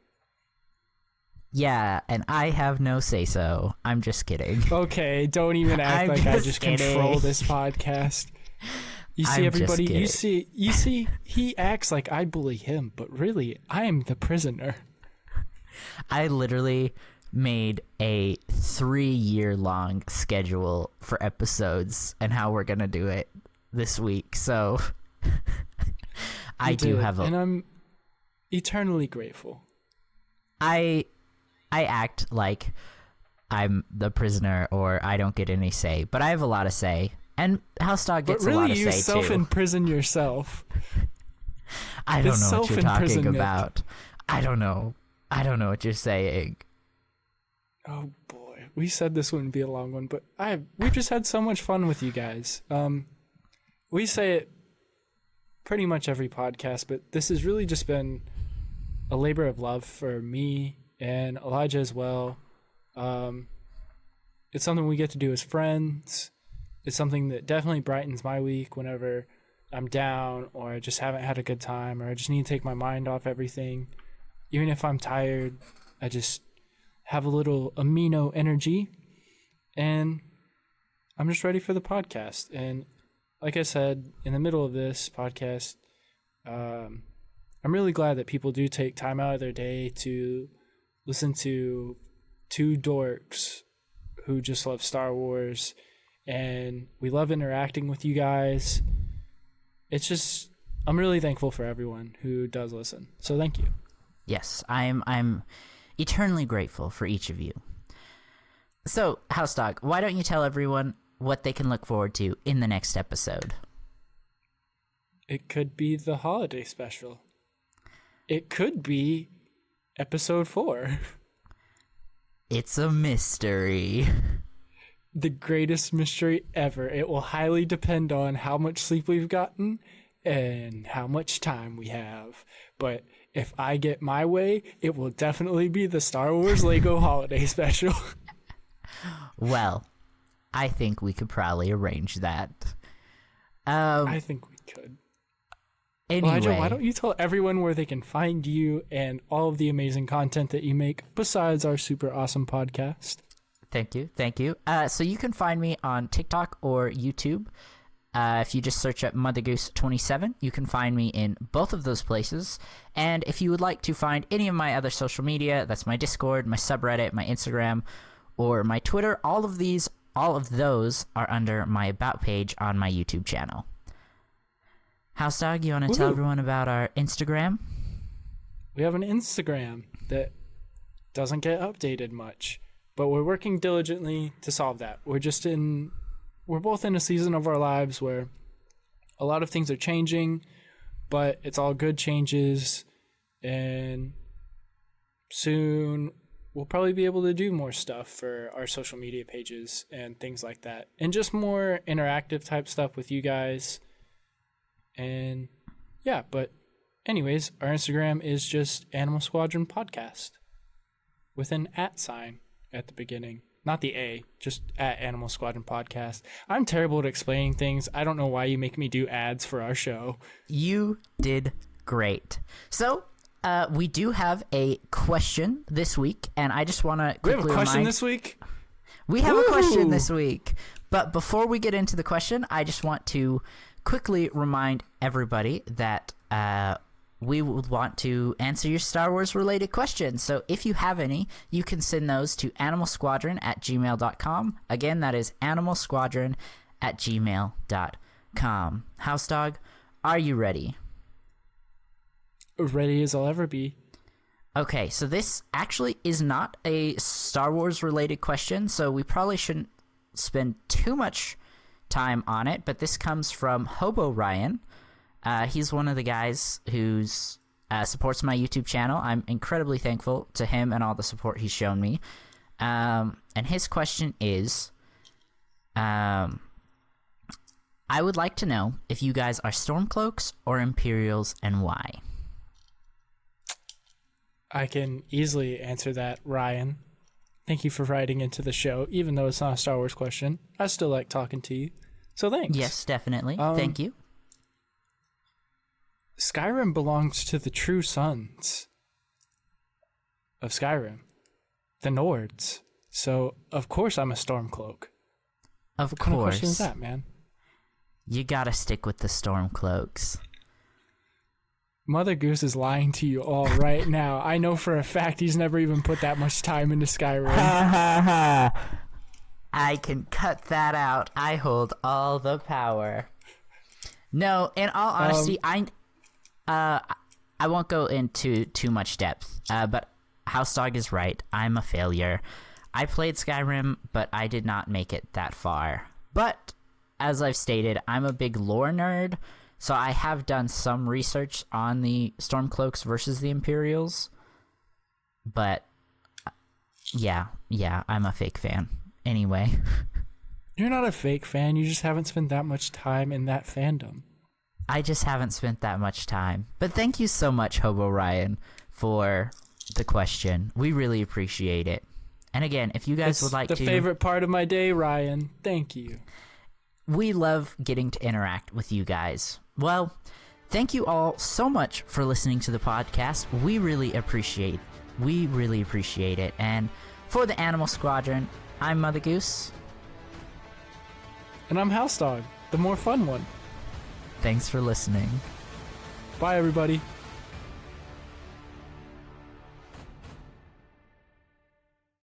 Yeah, and I have no say-so. I'm just kidding. Okay, don't even act like I just control this podcast. You see, everybody, you see, he acts like I bully him, but really, I am the prisoner. I literally made a 3-year-long schedule for episodes and how we're gonna do it this week. So I do have and I'm eternally grateful. I act like I'm the prisoner or I don't get any say, but I have a lot of say. And HouseDog gets a lot of say too. But really, you self-imprison yourself. I don't know what you're talking about. I don't know what you're saying. Oh boy, we said this wouldn't be a long one, but we just had so much fun with you guys. We say it pretty much every podcast, but this has really just been a labor of love for me and Elijah as well. It's something we get to do as friends. It's something that definitely brightens my week whenever I'm down or I just haven't had a good time or I just need to take my mind off everything. Even if I'm tired, I just have a little amino energy and I'm just ready for the podcast. And like I said, in the middle of this podcast, I'm really glad that people do take time out of their day to listen to two dorks who just love Star Wars, and we love interacting with you guys. It's just, I'm really thankful for everyone who does listen. So thank you. Yes, I'm eternally grateful for each of you. So, HouseDog, why don't you tell everyone what they can look forward to in the next episode? It could be the holiday special. It could be episode 4. It's a mystery. The greatest mystery ever. It will highly depend on how much sleep we've gotten and how much time we have. But if I get my way, it will definitely be the Star Wars Lego Holiday Special. Well, I think we could probably arrange that. I think we could. Anyway, Elijah, why don't you tell everyone where they can find you and all of the amazing content that you make besides our super awesome podcast? Thank you. So you can find me on TikTok or YouTube. If you just search up Mother Goose 27, you can find me in both of those places. And if you would like to find any of my other social media, that's my Discord, my subreddit, my Instagram, or my Twitter, all of those are under my About page on my YouTube channel. HouseDog, you want to tell everyone about our Instagram? We have an Instagram that doesn't get updated much, but we're working diligently to solve that. We're both in a season of our lives where a lot of things are changing, but it's all good changes, and soon we'll probably be able to do more stuff for our social media pages and things like that, and just more interactive type stuff with you guys. And yeah, but anyways, our Instagram is just Animal Squadron Podcast with an @ sign at the beginning. Not the A, just at Animal Squadron Podcast. I'm terrible at explaining things. I don't know why you make me do ads for our show. You did great. So, we do have a question this week, and I just want to quickly We have a question this week? We have a question this week. But before we get into the question, I just want to quickly remind everybody that we would want to answer your Star Wars related questions. So if you have any, you can send those to animalsquadron@gmail.com. Again, that is animalsquadron@gmail.com. HouseDog, are you ready? Ready as I'll ever be. Okay, so this actually is not a Star Wars related question, so we probably shouldn't spend too much time on it, but this comes from Hobo Ryan. He's one of the guys who's supports my YouTube channel. I'm incredibly thankful to him and all the support he's shown me. And his question is, I would like to know if you guys are Stormcloaks or Imperials and why. I can easily answer that, Ryan. Thank you for writing into the show. Even though it's not a Star Wars question, I still like talking to you. So thanks. Yes, definitely. Thank you. Skyrim belongs to the true sons of Skyrim, the Nords. So, of course, I'm a Stormcloak. Of What kind of course. question is that, man? You gotta stick with the Stormcloaks. Mother Goose is lying to you all right now. I know for a fact he's never even put that much time into Skyrim. I can cut that out. I hold all the power. No, in all honesty, I won't go into too much depth, but HouseDog is right. I'm a failure. I played Skyrim, but I did not make it that far. But, as I've stated, I'm a big lore nerd, so I have done some research on the Stormcloaks versus the Imperials. But, yeah, I'm a fake fan. Anyway. You're not a fake fan. You just haven't spent that much time in that fandom. I just haven't spent that much time. But thank you so much, Hobo Ryan, for the question. We really appreciate it. And again, if you guys would like to... It's the favorite part of my day, Ryan. Thank you. We love getting to interact with you guys. Well, thank you all so much for listening to the podcast. We really appreciate it. And for the Animal Squadron, I'm Mother Goose. And I'm HouseDog, the more fun one. Thanks for listening. Bye, everybody.